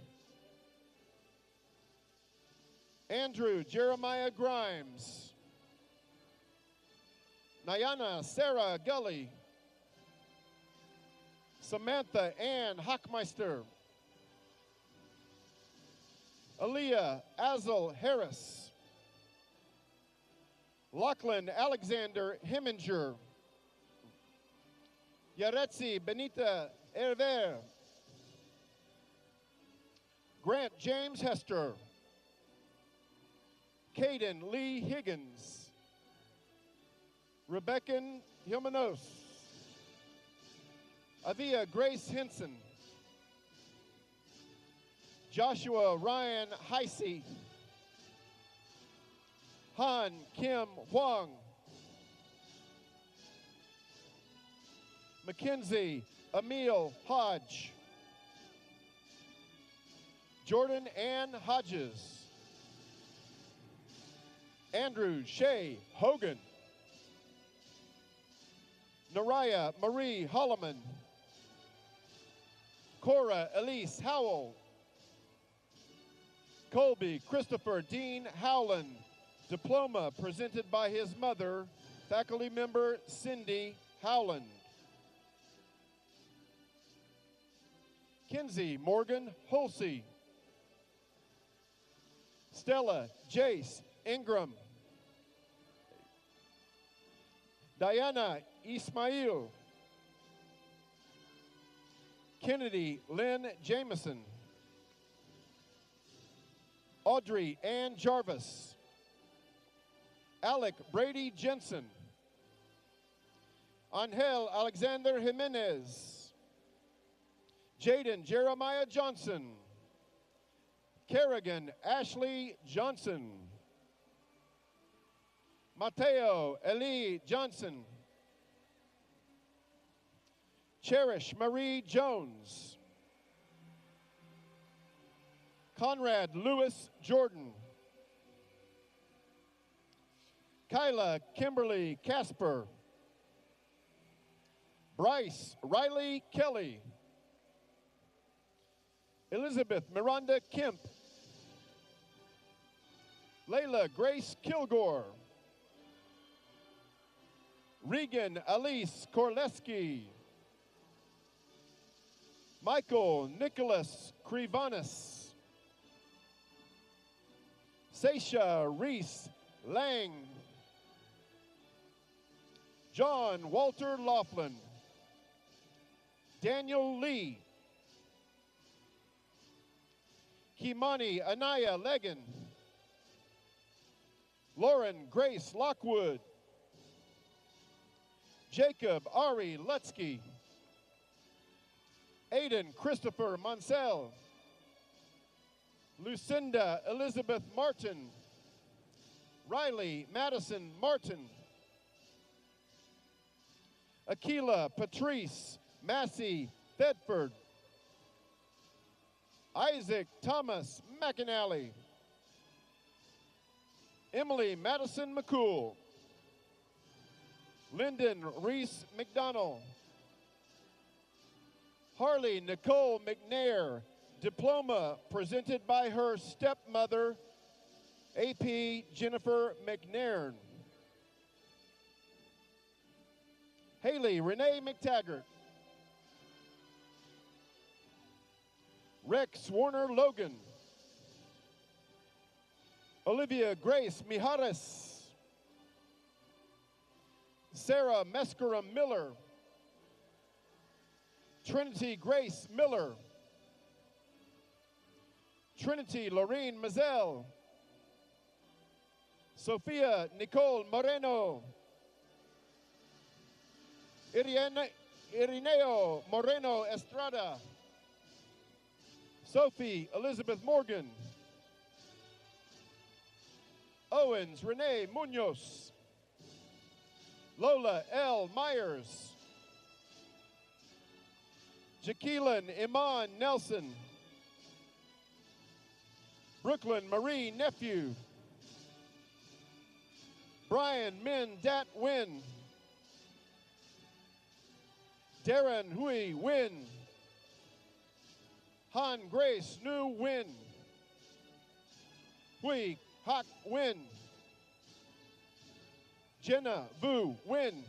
Andrew Jeremiah Grimes. Nayana Sarah Gully. Samantha Ann Hockmeister. Aaliyah Azel Harris. Lachlan Alexander Heminger. Yaretsi Benita Hervé. Grant James Hester. Caden Lee Higgins. Rebecca Hilmanos. Avia Grace Henson. Joshua Ryan Heisey. Han Kim Huang. Mackenzie Emil Hodge. Jordan Ann Hodges. Andrew Shea Hogan. Naraya Marie Holloman. Cora Elise Howell. Colby Christopher Dean Howland. Diploma presented by his mother, faculty member Cindy Howland. Kinsey Morgan Holsey. Stella Jace Ingram. Diana Ismail. Kennedy Lynn Jameson. Audrey Ann Jarvis. Alec Brady Jensen. Angel Alexander Jimenez. Jaden Jeremiah Johnson. Kerrigan Ashley Johnson. Mateo Eli Johnson. Cherish Marie Jones. Conrad Lewis Jordan. Kyla Kimberly Casper. Bryce Riley Kelly. Elizabeth Miranda Kemp. Layla Grace Kilgore. Regan Elise Korleski. Michael Nicholas Krivanis. Seisha Reese Lang. John Walter Laughlin. Daniel Lee. Kimani Anaya Legan. Lauren Grace Lockwood. Jacob Ari Lutsky. Aiden Christopher Monsell. Lucinda Elizabeth Martin. Riley Madison Martin. Aquila Patrice Massey Thedford. Isaac Thomas McAnally. Emily Madison McCool. Lyndon Reese McDonald. Harley Nicole McNair, diploma presented by her stepmother, AP Jennifer McNairn. Haley Renee McTaggart. Rex Warner Logan. Olivia Grace Mijares. Sarah Mescara Miller. Trinity Grace Miller. Trinity Lorene Mazel. Sophia Nicole Moreno. Irineo Moreno Estrada. Sophie Elizabeth Morgan. Owens Renee Munoz. Lola L. Myers. Jaqueline Iman Nelson. Brooklyn Marie Nephew. Brian Min Dat Win. Darren Hui Win. Han Grace Nu Win. Hui Hak Win. Jenna Vu Win.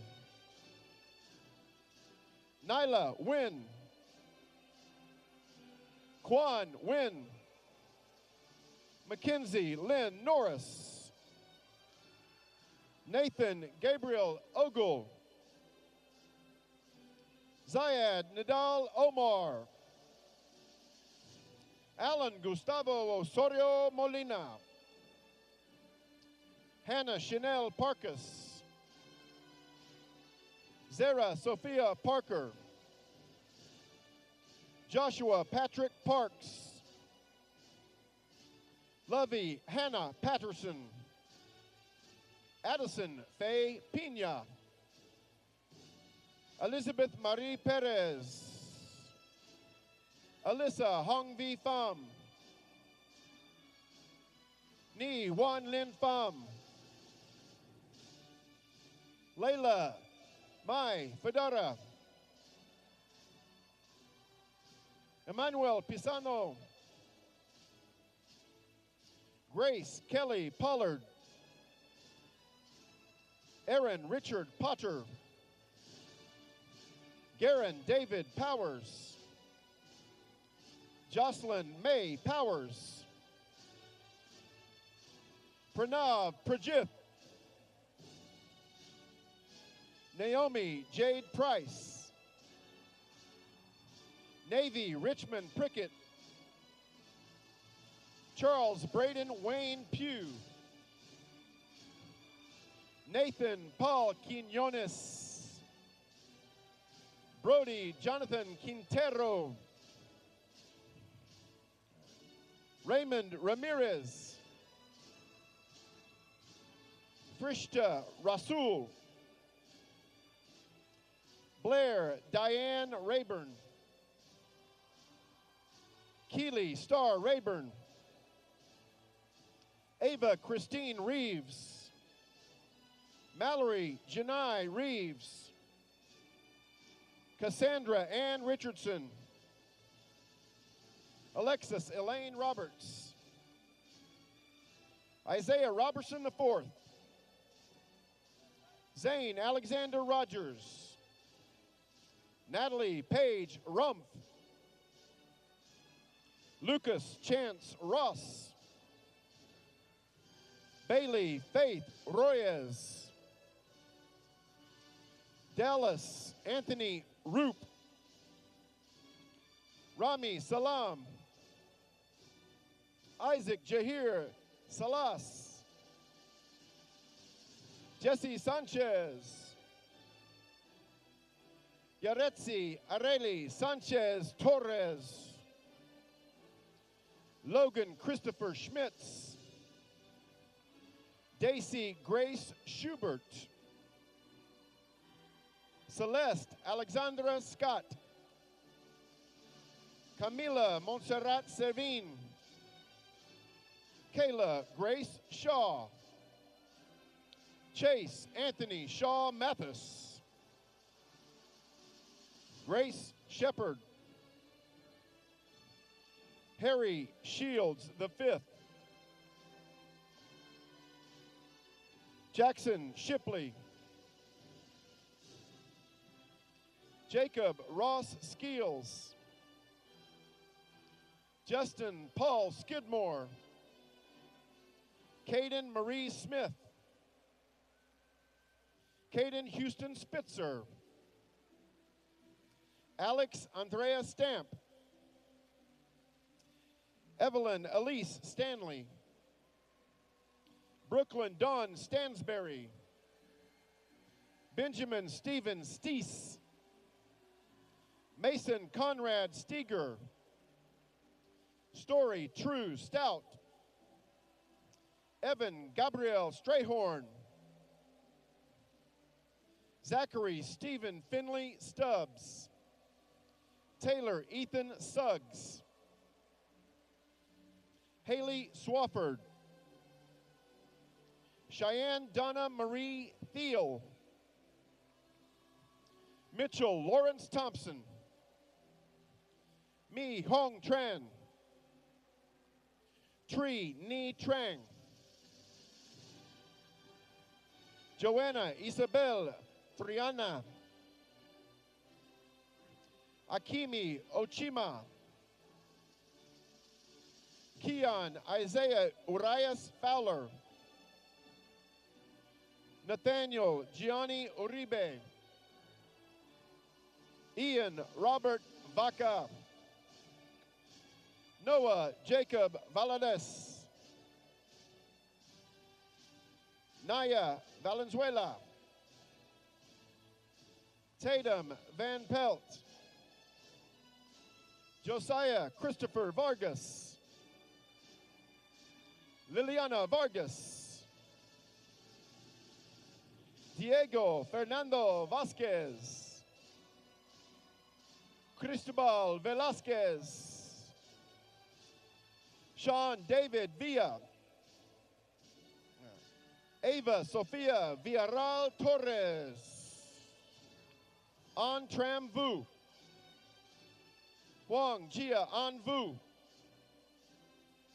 Nyla Win. Quan Win. Mackenzie Lynn Norris. Nathan Gabriel Ogle. Zayad Nadal Omar. Alan Gustavo Osorio Molina. Hannah Chanel Parkas. Zara Sophia Parker. Joshua Patrick Parks. Lovey Hannah Patterson. Addison Faye Pina. Elizabeth Marie Perez. Alyssa Hong Vi Pham. Ni Wan Lin Pham. Layla Mai Fedara. Emmanuel Pisano. Grace Kelly Pollard. Aaron Richard Potter. Garen David Powers. Jocelyn May Powers. Pranav Prajith. Naomi Jade Price. Navy Richmond Prickett. Charles Braden Wayne Pugh. Nathan Paul Quinones. Brody Jonathan Quintero. Raymond Ramirez. Frishta Rasul. Blair Diane Rayburn. Keely Star Rayburn. Ava Christine Reeves. Mallory Janai Reeves. Cassandra Ann Richardson. Alexis Elaine Roberts. Isaiah Robertson IV. Zane Alexander Rogers. Natalie Page Rumpf. Lucas Chance Ross. Bailey Faith Royes. Dallas Anthony Roop. Rami Salam. Isaac Jahir Salas. Jesse Sanchez. Yaretsi Areli Sanchez Torres. Logan Christopher Schmitz. Daisy Grace Schubert. Celeste Alexandra Scott. Camila Montserrat Servin. Kayla Grace Shaw. Chase Anthony Shaw Mathis. Grace Shepard. Harry Shields V. Jackson Shipley. Jacob Ross Skeels. Justin Paul Skidmore. Caden Marie Smith. Caden Houston Spitzer. Alex Andrea Stamp. Evelyn Elise Stanley. Brooklyn Dawn Stansberry. Benjamin Stephen Steese. Mason Conrad Steger. Story True Stout. Evan Gabriel Strayhorn. Zachary Stephen Finley Stubbs. Taylor Ethan Suggs. Haley Swafford. Cheyenne Donna Marie Thiel. Mitchell Lawrence Thompson. Mi Hong Tran. Tri Ni Trang. Joanna Isabel Friana. Akimi Ochima. Keon Isaiah Urias Fowler. Nathaniel Gianni Uribe. Ian Robert Vaca. Noah Jacob Valadez. Naya Valenzuela. Tatum Van Pelt. Josiah Christopher Vargas. Liliana Vargas. Diego Fernando Vasquez. Cristobal Velasquez. Sean David Villa. Ava Sofia Villarreal Torres. Antram Vu. Huang Jia An Vu.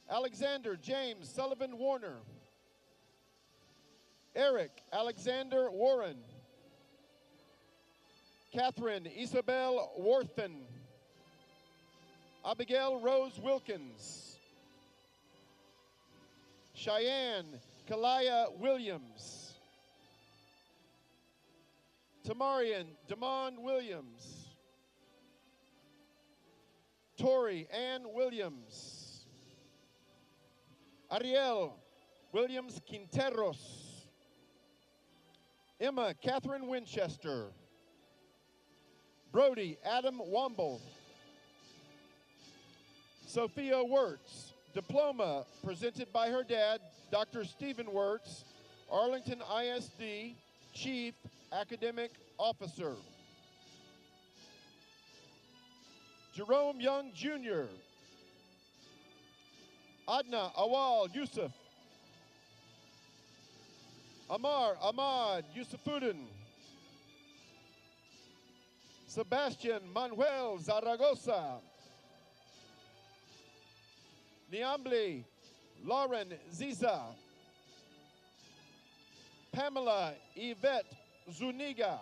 Alexander James Sullivan Warner. Eric Alexander Warren. Catherine Isabel Worthen. Abigail Rose Wilkins. Cheyenne Kalaya Williams. Tamarian Damon Williams. Tori Ann Williams. Ariel Williams Quinteros. Emma Catherine Winchester. Brody Adam Womble. Sophia Wirtz, diploma presented by her dad, Dr. Stephen Wirtz, Arlington ISD Chief Academic Officer. Jerome Young Jr. Adna Awal Yusuf. Amar Ahmad Yusufuddin. Sebastian Manuel Zaragoza. Niambli Lauren Ziza. Pamela Yvette Zuniga.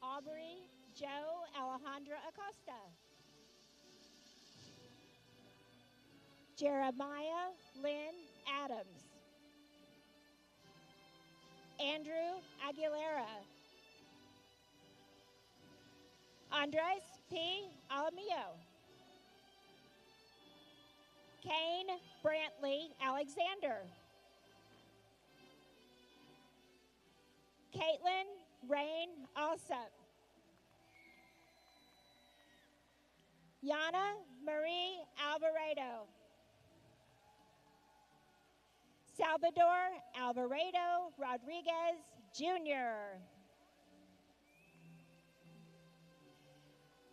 Aubrey Joe Alejandra Acosta. Jeremiah Lynn Adams. Andrew Aguilera. Andres P. Alamillo. Kane Brantley Alexander. Caitlin Rain Alsup. Yana Marie Alvarado. Salvador Alvarado Rodriguez Jr.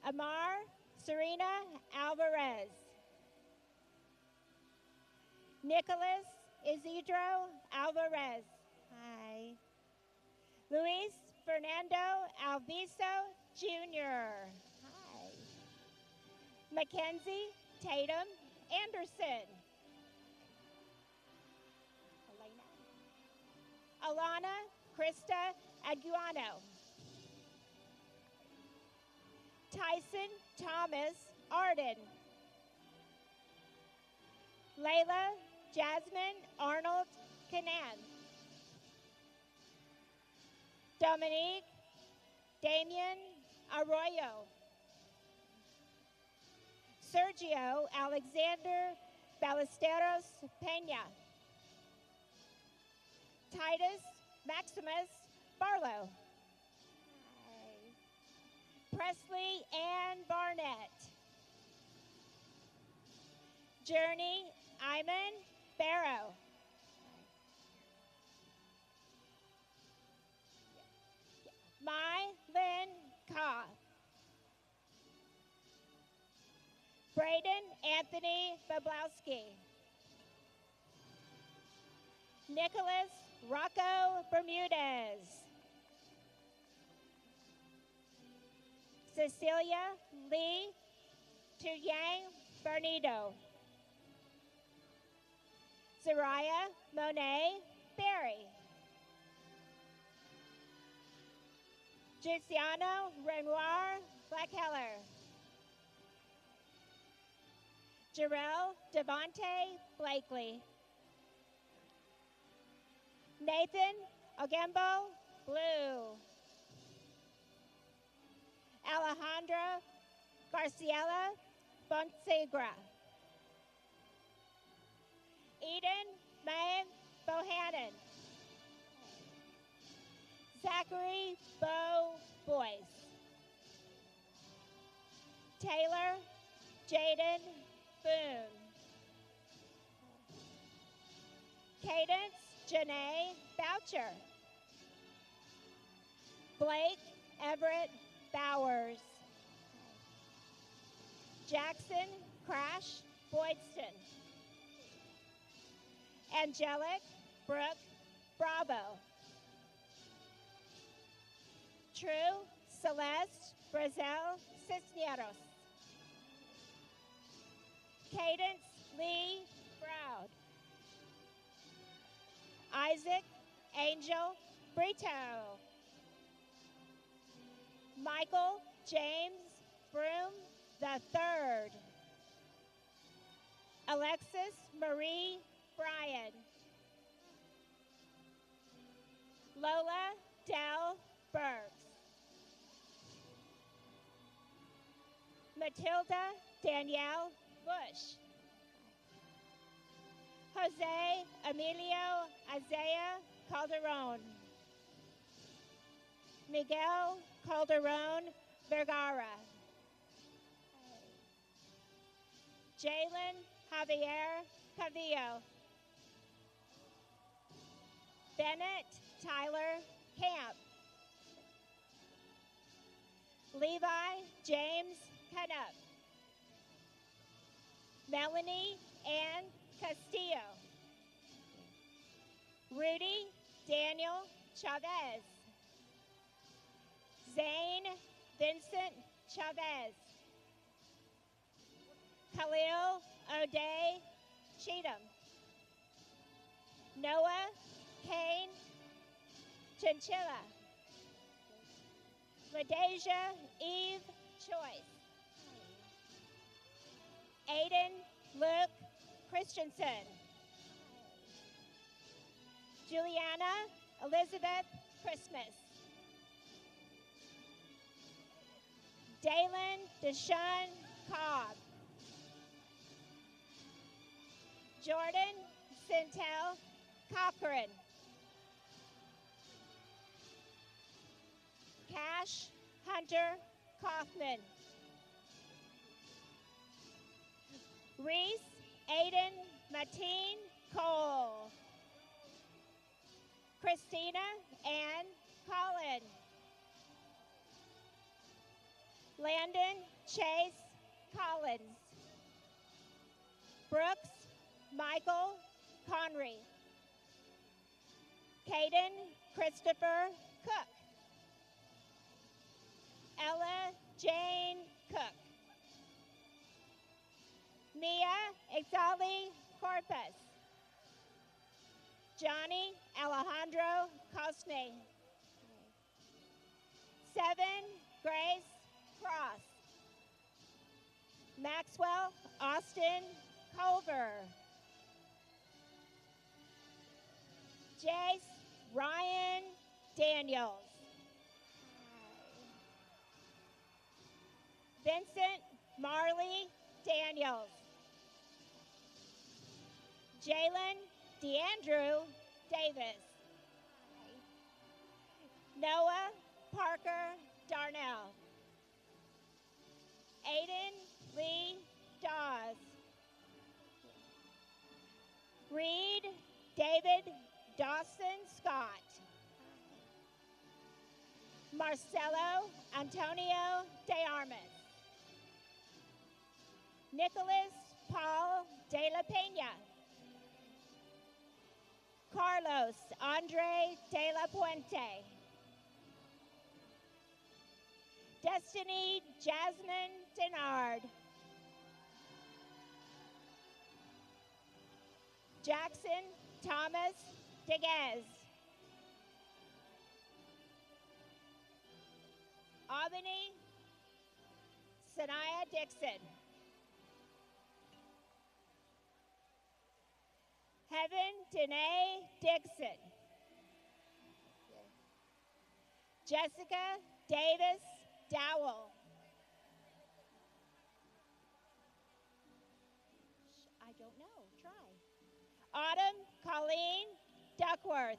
Amar Serena Alvarez. Nicholas Isidro Alvarez. Hi. Luis Fernando Alviso Jr. Hi. Mackenzie Tatum Anderson. Alana Krista Aguano. Tyson Thomas Arden. Layla Jasmine Arnold Canan. Dominique Damian Arroyo. Sergio Alexander Ballesteros Pena. Titus Maximus Barlow. Presley Ann Barnett. Journey Iman Barrow. Mai Lynn Ka. Braden Anthony Bablowski. Nicholas Rocco Bermudez. Cecilia Lee Tuyang Barnido. Zariah Monet Berry. Giuliano Renoir Blackheller. Jarrell Devontae Blakely. Nathan Ogembo, blue. Alejandra Garciela Bonsegra. Eden Mae Bohannon. Zachary Bo Boyce. Taylor Jaden Boone. Cadence Janae Boucher. Blake Everett Bowers. Jackson Crash Boydston. Angelic Brooke Bravo. True Celeste Brazel Cisneros. Cadence Lee Brown. Isaac Angel Brito. Michael James Broom III. Alexis Marie Bryan. Lola Dell Burks. Matilda Danielle Bush. Jose Emilio Isaiah Calderon. Miguel Calderon Vergara. Jalen Javier Cavillo. Bennett Tyler Camp. Levi James Canup. Melanie Ann Castillo. Rudy Daniel Chavez. Zane Vincent Chavez. Khalil O'Day Cheatham. Noah Kane Chinchilla. LaDeja Eve Choice. Aiden Luke Christensen. Juliana Elizabeth Christmas. Dalen Deshaun Cobb. Jordan Sintel Cochran. Cash Hunter Kaufman. Reese Aiden Mateen Cole. Christina Ann Collin. Landon Chase Collins. Brooks Michael Conry. Caden Christopher Cook. Ella Jane Cook. Mia Exali Corpus. Johnny Alejandro Cosme. 7 Grace Cross. Maxwell Austin Culver. Jace Ryan Daniels. Vincent Marley Daniels. Jalen DeAndrew Davis. Noah Parker Darnell. Aiden Lee Dawes. Reed David Dawson Scott. Marcelo Antonio De Armas. Nicholas Paul De La Peña. Carlos Andre De La Puente. Destiny Jasmine Denard. Jackson Thomas Deguez. Albany Sanaya Dixon. Heaven Danae Dixon. Jessica Davis Dowell. I don't know. Try. Autumn Colleen Duckworth.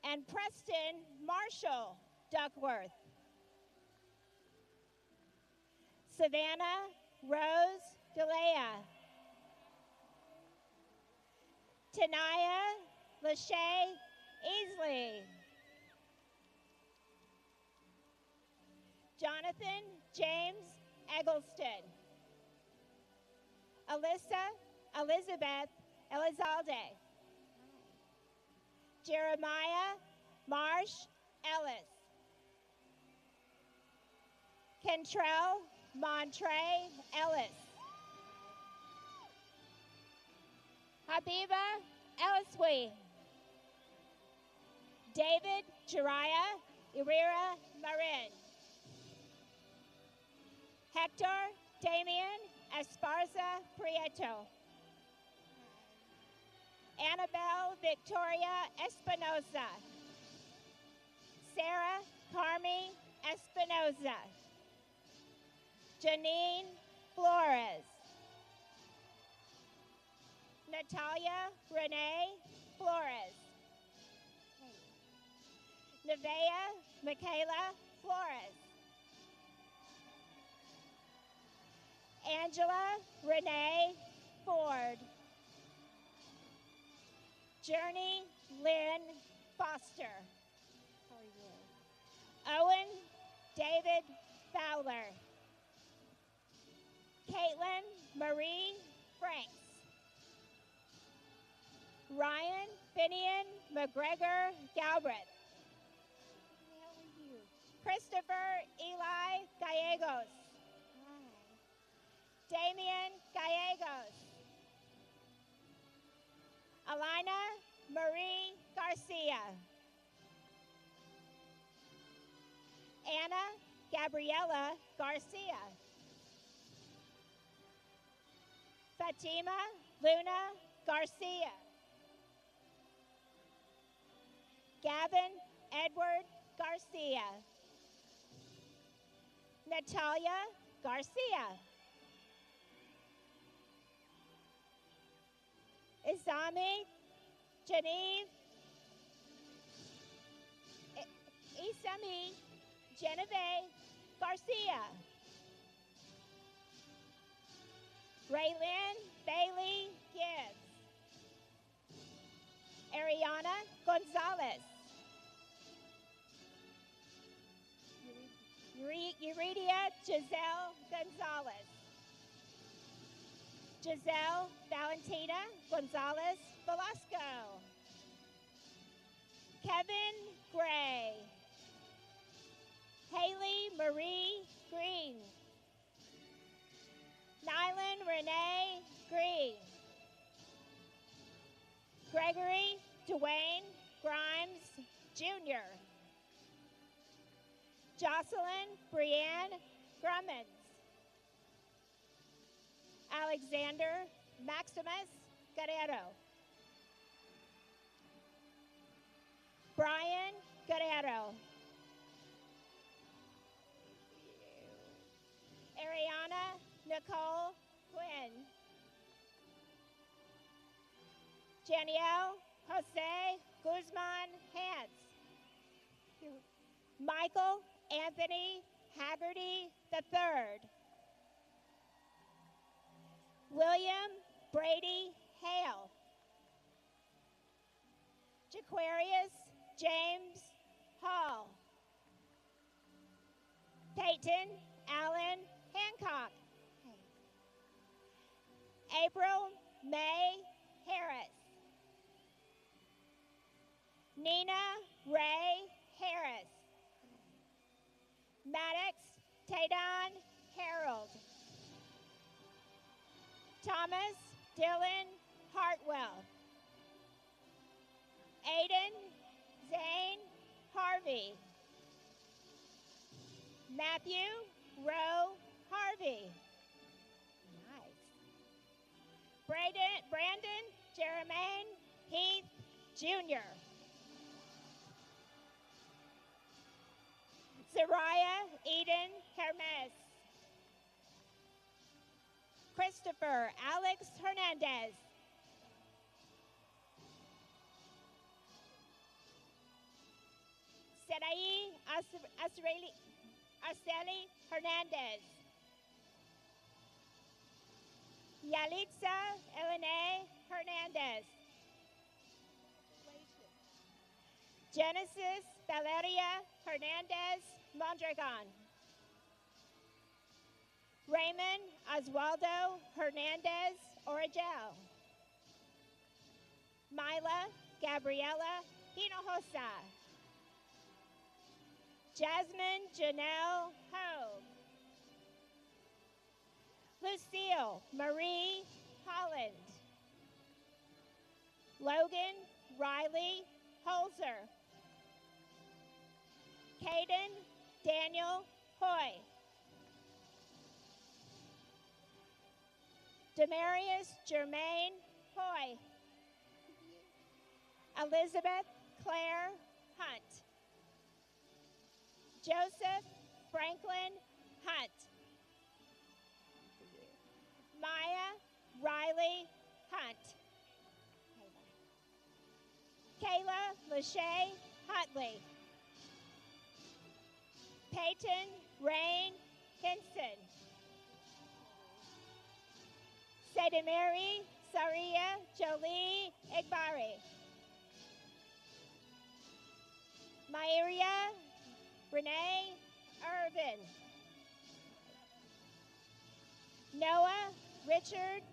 And Preston Marshall Duckworth. Savannah Rose DeLea. Tanaya Lachey Easley. Jonathan James Eggleston. Elizabeth Elizalde. Jeremiah Marsh Ellis. Kentrell Montre Ellis. Habiba Elliswe. David Jariah Irira Marin. Hector Damian Esparza Prieto. Annabelle Victoria Espinoza. Sarah Carmi Espinoza. Janine Flores. Natalia Renee Flores. Nevea Michaela Flores. Angela Renee Ford. Journey Lynn Foster. Owen David Fowler. Caitlin Marie Franks. Ryan Finian McGregor Galbraith. Christopher Eli Gallegos. Damian Gallegos. Alina Marie Garcia. Anna Gabriela Garcia. Fatima Luna Garcia. Gavin Edward Garcia. Natalia Garcia. Izami Genevieve. Isami Genevieve Garcia. Raylyn Bailey Gibbs. Ariana Gonzalez. Euridia Giselle Gonzalez. Giselle Valentina Gonzalez Velasco. Kevin Gray. Haley Marie Green. Nylan Renee Green. Gregory Dwayne Grimes Jr. Jocelyn Brianne Grummins. Alexander Maximus Guerrero. Brian Guerrero. Ariana Nicole Quinn. Janielle Jose Guzman Hance. Michael Anthony Haggerty III. William Brady Hale. Jaquarius James Hall. Peyton Allen Hancock. April May Harris. Nina Ray Harris. Maddox Tadon Harold. Thomas Dylan Hartwell. Aiden Zane Harvey. Matthew Rowe Harvey. Nice. Brandon Jermaine Heath Jr. Soraya Eden Hermes. Christopher Alex Hernandez. Sarai Arceli Hernandez. Yalitza Elene Hernandez. Genesis Valeria Hernandez Mondragon. Raymond Oswaldo Hernandez Origel. Mila Gabriela Hinojosa. Jasmine Janelle Hogue. Lucille Marie Holland. Logan Riley Holzer. Caden Daniel Hoy. Demarius Jermaine Hoy. Elizabeth Claire Hunt. Joseph Franklin Hunt. Maya Riley Hunt. Kayla Lachey Hutley. Peyton Rain Hinson. Sedemary Saria Jolie Igbari. Mairia Renee Irvin. Noah Richard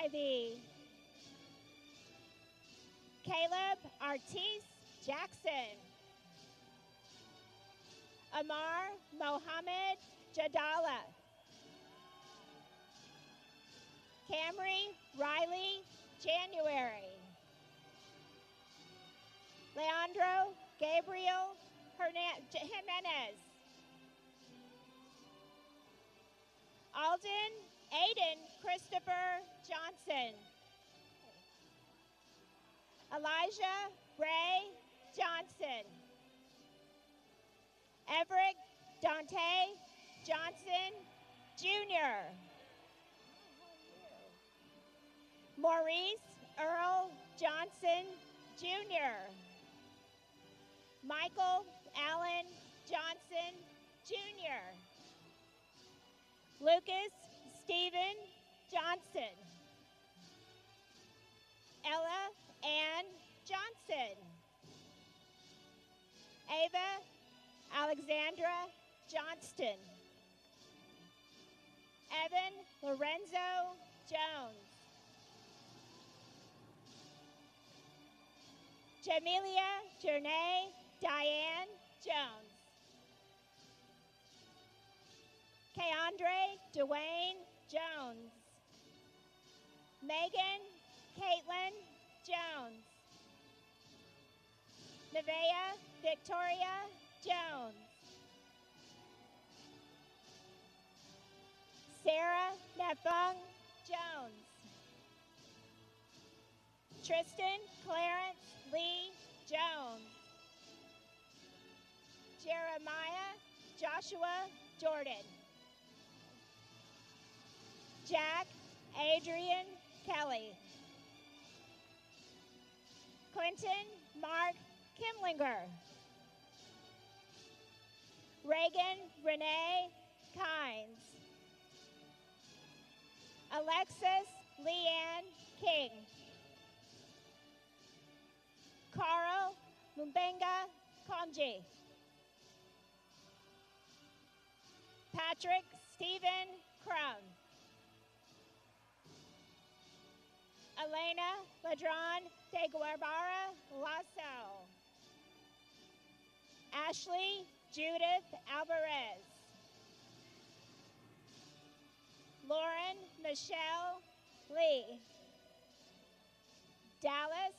Ivy. Caleb Artis Jackson. Amar Mohammed Jadala. Camry Riley January. Leandro Gabriel Jimenez. Alden Aiden Christopher Johnson. Elijah Ray Johnson. Everett Dante Johnson Jr. Maurice Earl Johnson Jr. Michael Allen Johnson Jr. Lucas Stephen Johnson. Ella Ann Johnson. Ava Alexandra Johnston. Evan Lorenzo Jones. Jamelia Jernay Diane Jones. Keandre Dwayne Jones. Megan Caitlin Jones. Nevaeh Victoria Jones. Sarah Nefung Jones. Tristan Clarence Lee Jones. Jeremiah Joshua Jordan. Jack Adrian Kelly. Clinton Mark Kimlinger. Reagan Renee Kynes. Alexis Leanne King. Carl Mumbenga Konji. Patrick Stephen Crum. Elena Ladron de Guevara Lasso. Ashley Judith Alvarez. Lauren Michelle Lee. Dallas.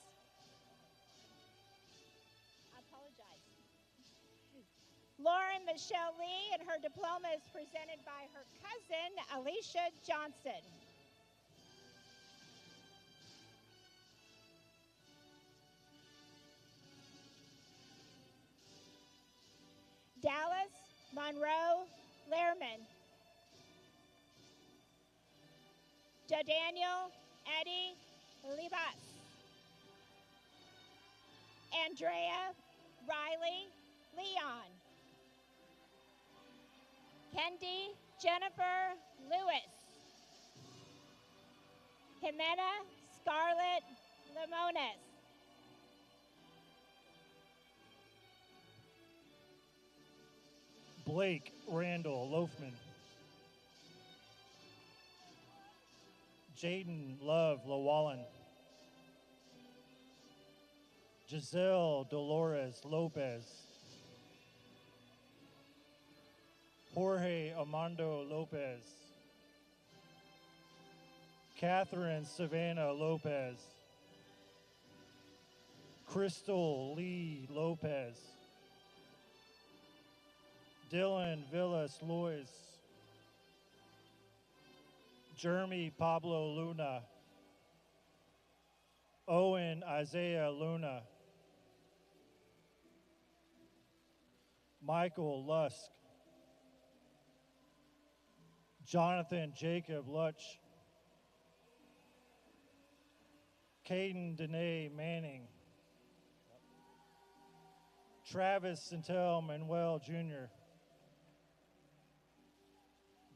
I apologize. Lauren Michelle Lee, and her diploma is presented by her cousin, Alicia Johnson. Dallas Monroe Lehrman, Daniel Eddie Libas, Andrea Riley Leon, Kendi Jennifer Lewis, Jimena Scarlett Limones, Blake Randall Loafman, Jaden Love Lawallen, Giselle Dolores Lopez, Jorge Armando Lopez, Catherine Savannah Lopez, Crystal Lee Lopez, Dylan Villas Lois, Jeremy Pablo Luna, Owen Isaiah Luna, Michael Lusk, Jonathan Jacob Lutch, Caden Danae Manning, Travis Centel Manuel Jr.,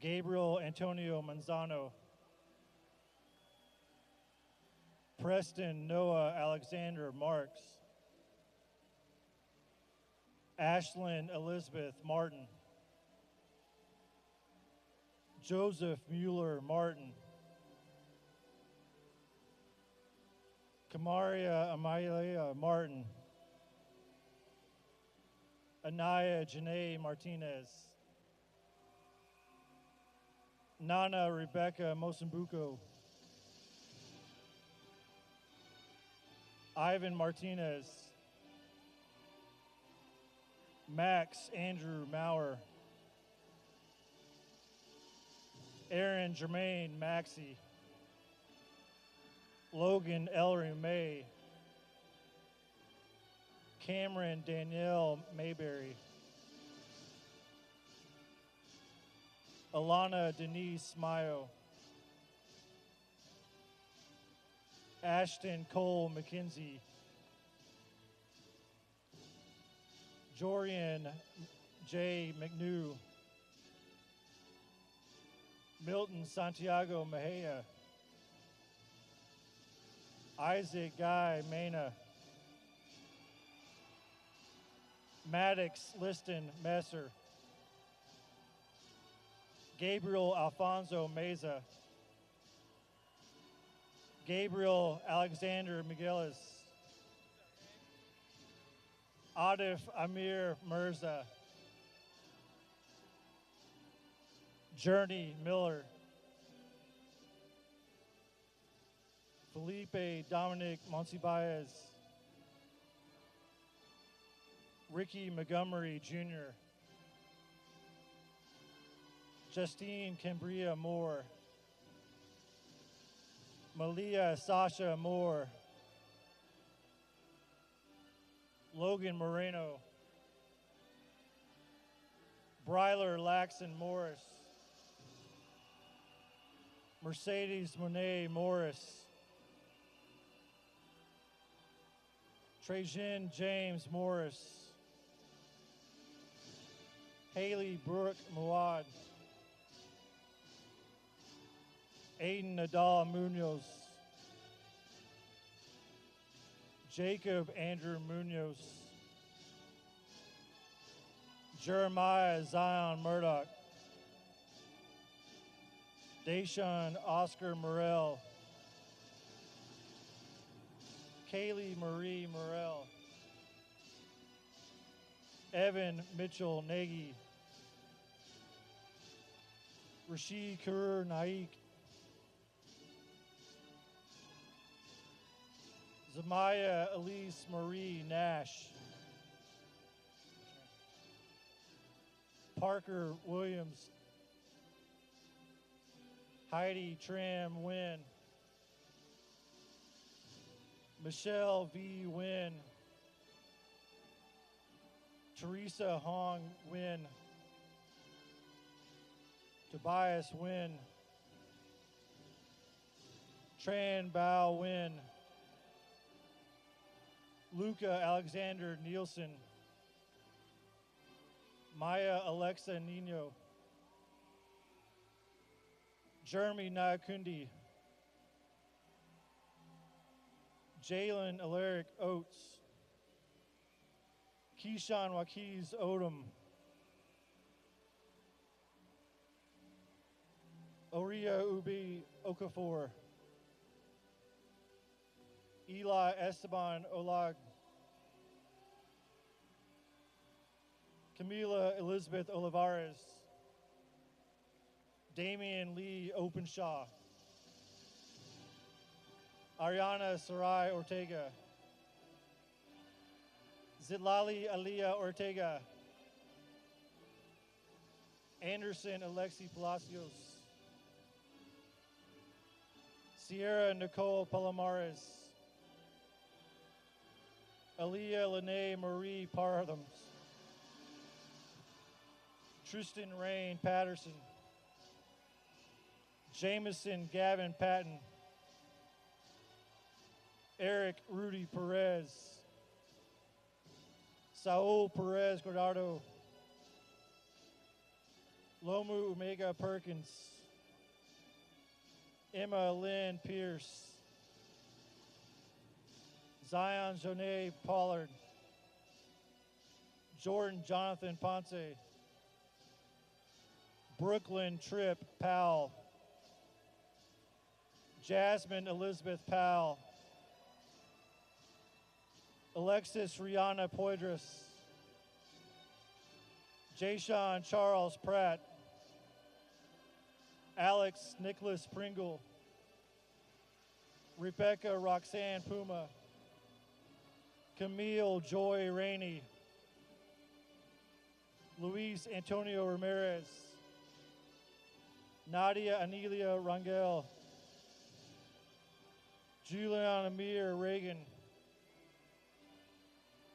Gabriel Antonio Manzano, Preston Noah Alexander Marks, Ashlyn Elizabeth Martin, Joseph Mueller Martin, Kamaria Amalia Martin, Anaya Janae Martinez, Nana Rebecca Mosambuco, Ivan Martinez, Max Andrew Maurer, Aaron Jermaine Maxey, Logan Ellery May, Cameron Danielle Mayberry, Alana Denise Mayo, Ashton Cole McKenzie, Jorian J. McNew, Milton Santiago Mejia, Isaac Guy Mena, Maddox Liston Messer, Gabriel Alfonso Meza, Gabriel Alexander Miguelis, Adif Amir Mirza, Journey Miller, Felipe Dominic Monsibaez, Ricky Montgomery Jr., Justine Cambria Moore, Malia Sasha Moore, Logan Moreno, Bryler Laxon Morris, Mercedes Monet Morris, Trajan James Morris, Haley Brooke Muad, Aiden Nadal Munoz, Jacob Andrew Munoz, Jeremiah Zion Murdoch, Deshaun Oscar Morel, Kaylee Marie Morel, Evan Mitchell Nagy, Rashid Karur Naik, Zamaya Elise Marie Nash, Parker Williams, Heidi Tram Wynn, Michelle V. Wynn, Teresa Hong Wynn, Tobias Nguyen, Tran Bao Nguyen, Luca Alexander Nielsen, Maya Alexa Nino, Jeremy Nyakundi, Jalen Alaric Oates, Keyshawn Wakiz Odom, Oria Ubi Okafor, Eli Esteban Olag, Camila Elizabeth Olivares, Damian Lee Openshaw, Ariana Sarai Ortega, Zilali Aliyah Ortega, Anderson Alexi Palacios, Sierra Nicole Palomares, Aliyah Lene Marie Parthams, Tristan Rain Patterson, Jameson Gavin Patton, Eric Rudy Perez, Saul Perez Guardado, Lomu Omega Perkins, Emma Lynn Pierce, Zion Joné Pollard, Jordan Jonathan Ponce, Brooklyn Tripp Powell, Jasmine Elizabeth Powell, Alexis Rihanna Poydras, Jayshawn Charles Pratt, Alex Nicholas Pringle, Rebecca Roxanne Puma, Camille Joy Rainey, Luis Antonio Ramirez, Nadia Anelia Rangel, Julian Amir Reagan,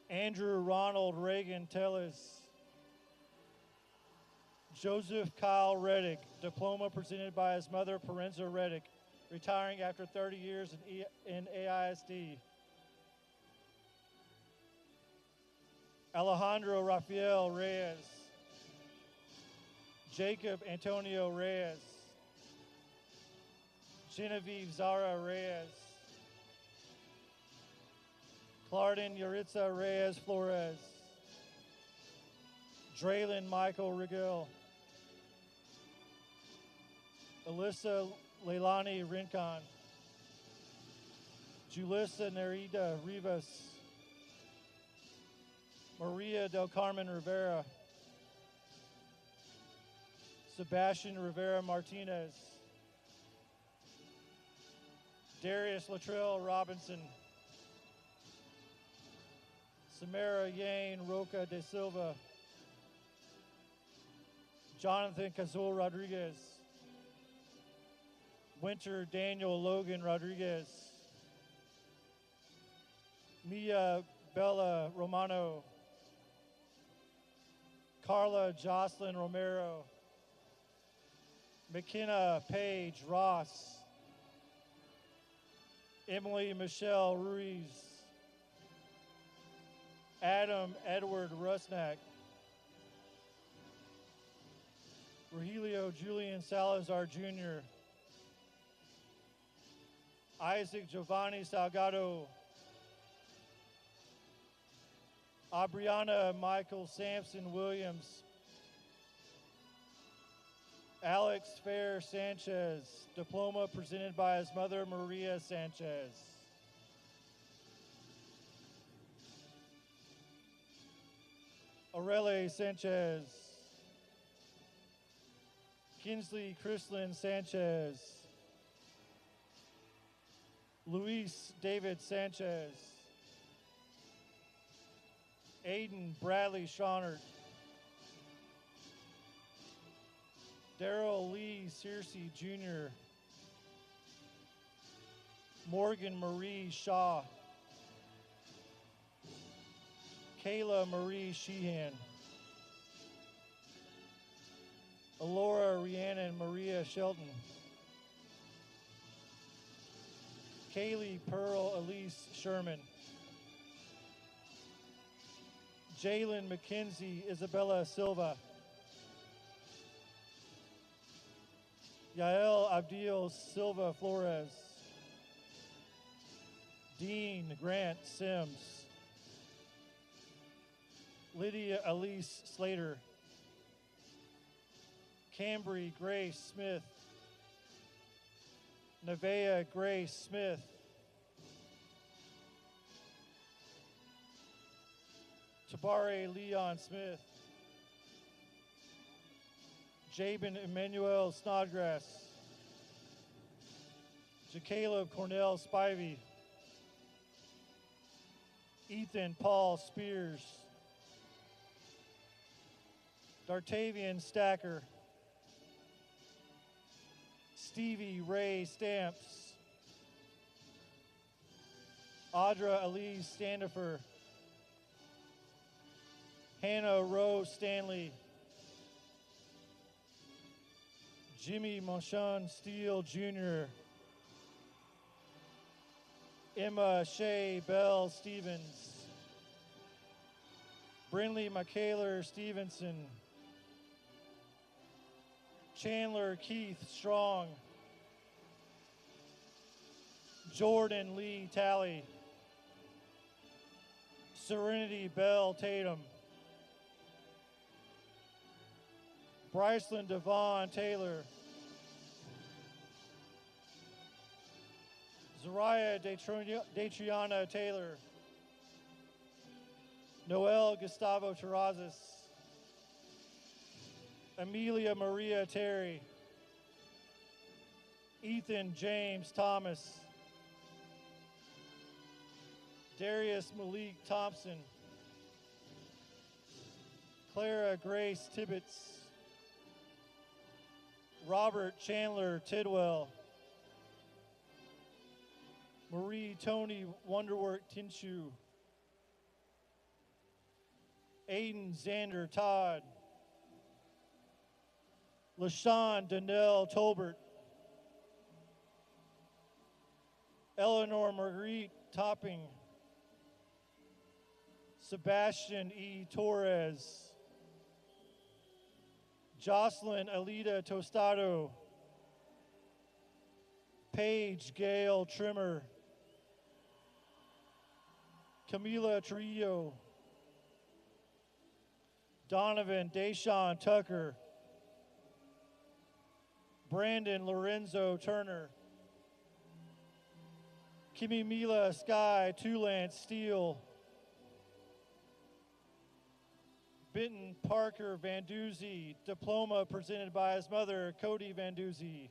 Andrew Ronald Reagan Tellez, Joseph Kyle Reddick, diploma presented by his mother, Parenza Reddick, retiring after 30 years in AISD. Alejandro Rafael Reyes, Jacob Antonio Reyes, Genevieve Zara Reyes, Clarden Yuritza Reyes Flores, Draylon Michael Rigel, Alyssa Leilani Rincon, Julissa Nerida Rivas, Maria del Carmen Rivera, Sebastian Rivera Martinez, Darius Latrell Robinson, Samara Yane Roca de Silva, Jonathan Cazul Rodriguez, Winter Daniel Logan Rodriguez, Mia Bella Romano, Carla Jocelyn Romero, McKenna Page Ross, Emily Michelle Ruiz, Adam Edward Rusnak, Rogelio Julian Salazar Jr., Isaac Giovanni Salgado, Abriana Michael Sampson Williams, Alex Fair Sanchez, diploma presented by his mother, Maria Sanchez. Aurele Sanchez, Kinsley Chrislyn Sanchez, Luis David Sanchez, Aiden Bradley Shawnert, Daryl Lee Searcy Jr., Morgan Marie Shaw, Kayla Marie Sheehan, Alora Rhiannon Shelton. Kaylee Pearl Elise Sherman. Jalen McKenzie Isabella Silva. Yael Abdiel Silva Flores. Dean Grant Sims. Lydia Elise Slater. Cambry Grace Smith. Nevaeh Grace Smith. Tabare Leon Smith. Jabin Emmanuel Snodgrass. Jacaleb Cornell Spivey. Ethan Paul Spears. Dartavian Stacker. Stevie Ray Stamps. Audra Elise Standifer. Hannah Rose Stanley. Jimmy Monchon Steele Jr. Emma Shea Bell Stevens. Brinley Michaela Stevenson. Chandler Keith Strong. Jordan Lee Talley. Serenity Bell Tatum. Bryceland Devon Taylor. Zariah Detriana Taylor. Noel Gustavo Terrazas. Amelia Maria Terry. Ethan James Thomas. Darius Malik Thompson. Clara Grace Tibbetts. Robert Chandler Tidwell. Marie Tony Wonderwork Tinshu. Aiden Xander Todd. LaShawn Donnell Tolbert. Eleanor Marguerite Topping. Sebastian E. Torres. Jocelyn Alita Tostado. Paige Gail Trimmer. Camila Trillo. Donovan Deshaun Tucker. Brandon Lorenzo Turner. Kimmy Mila Sky Tulane Steele. Benton Parker Vanduzzi, diploma presented by his mother, Cody Vanduzzi.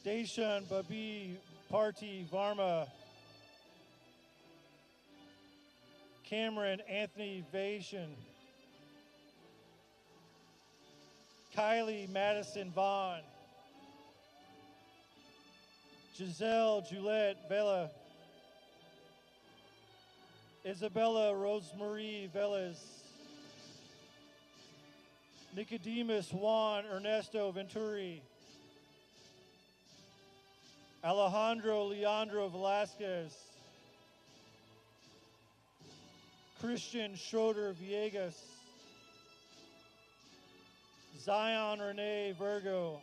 Deshaun Babi Party Varma. Cameron Anthony Vation. Kylie Madison Vaughn. Giselle Julette Vela. Isabella Rosemarie Velez. Nicodemus Juan Ernesto Venturi. Alejandro Leandro Velasquez. Christian Schroeder Villegas. Zion Renee Virgo.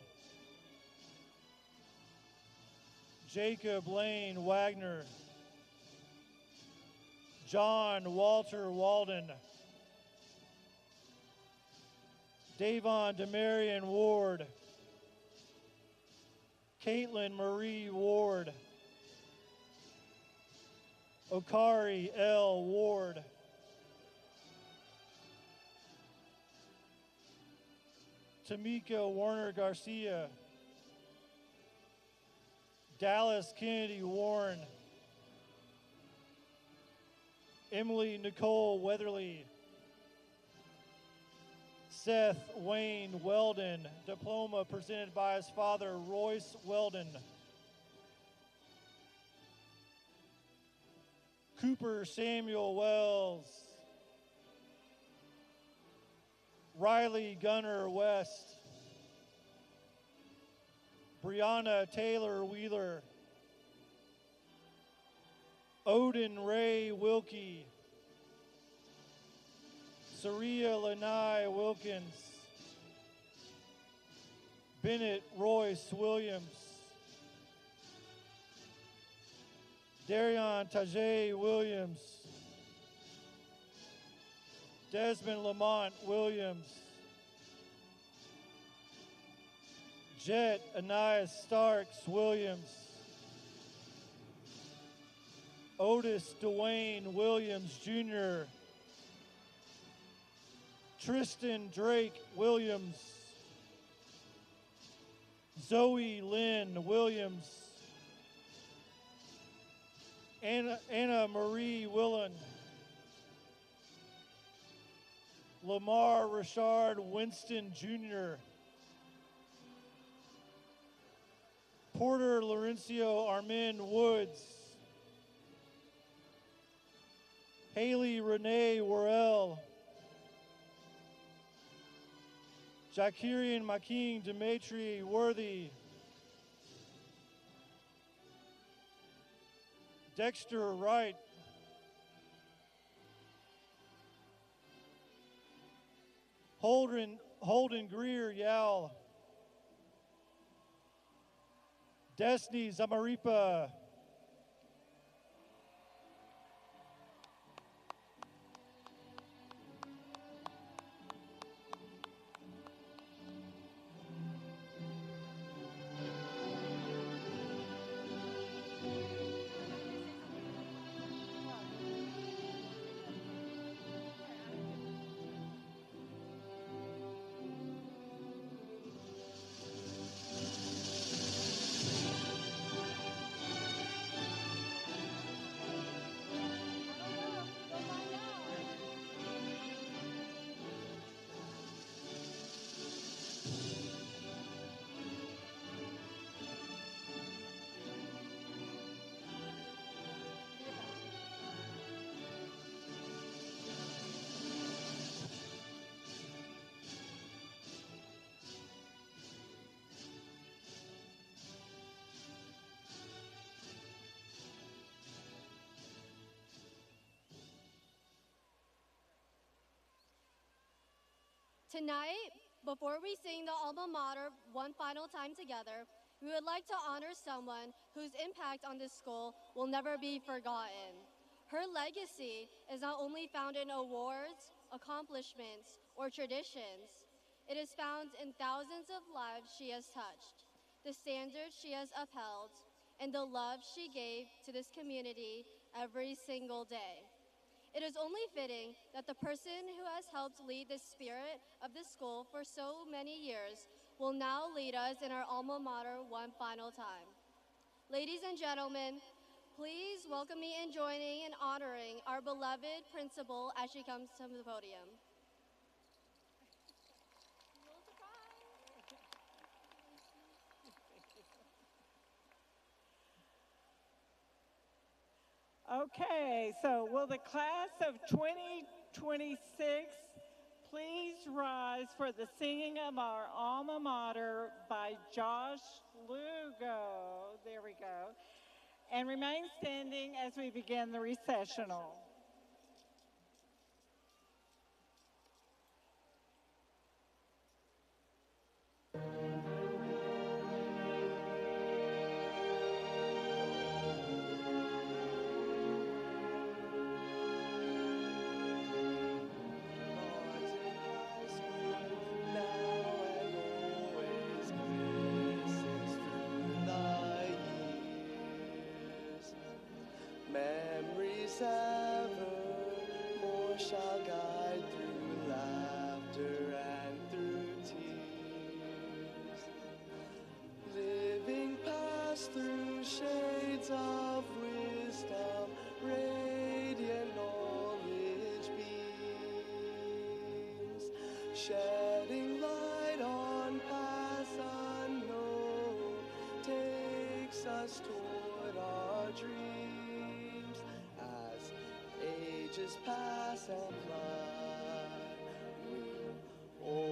Jacob Lane Wagner. John Walter Walden. Davon Demarion Ward. Caitlin Marie Ward. Okari L. Ward. Tamika Warner Garcia. Dallas Kennedy Warren. Emily Nicole Weatherly. Seth Wayne Weldon, diploma presented by his father, Royce Weldon. Cooper Samuel Wells. Riley Gunner West, Brianna Taylor Wheeler, Odin Ray Wilkie, Saria Lanai Wilkins, Bennett Royce Williams, Darion Tajay Williams, Desmond Lamont Williams, Jet Anais Starks Williams, Otis Dwayne Williams Jr., Tristan Drake Williams, Zoe Lynn Williams, Anna Marie Willen, Lamar Richard Winston Jr., Porter Laurencio Armin Woods, Haley Renee Worrell, Jakirian Making Dimitri Worthy, Dexter Wright, Holden Greer Yal, Destiny Zamaripa, Tonight, before we sing the alma mater one final time together, we would like to honor someone whose impact on this school will never be forgotten. Her legacy is not only found in awards, accomplishments, or traditions. It is found in thousands of lives she has touched, the standards she has upheld, and the love she gave to this community every single day. It is only fitting that the person who has helped lead the spirit of the school for so many years will now lead us in our alma mater one final time. Ladies and gentlemen, please welcome me in joining and honoring our beloved principal as she comes to the podium. Okay, so will the class of 2026 please rise for the singing of our alma mater by Josh Lugo. There we go. And remain standing as we begin the recessional. Memories evermore shall guide through laughter and through tears, living past through shades of wisdom, radiant knowledge beams, shedding light on paths unknown, takes us toward our dreams. Ages pass and fly, we'll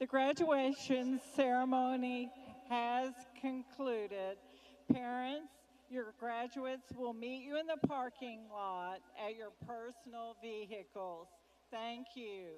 The graduation ceremony has concluded. Parents, your graduates will meet you in the parking lot at your personal vehicles. Thank you.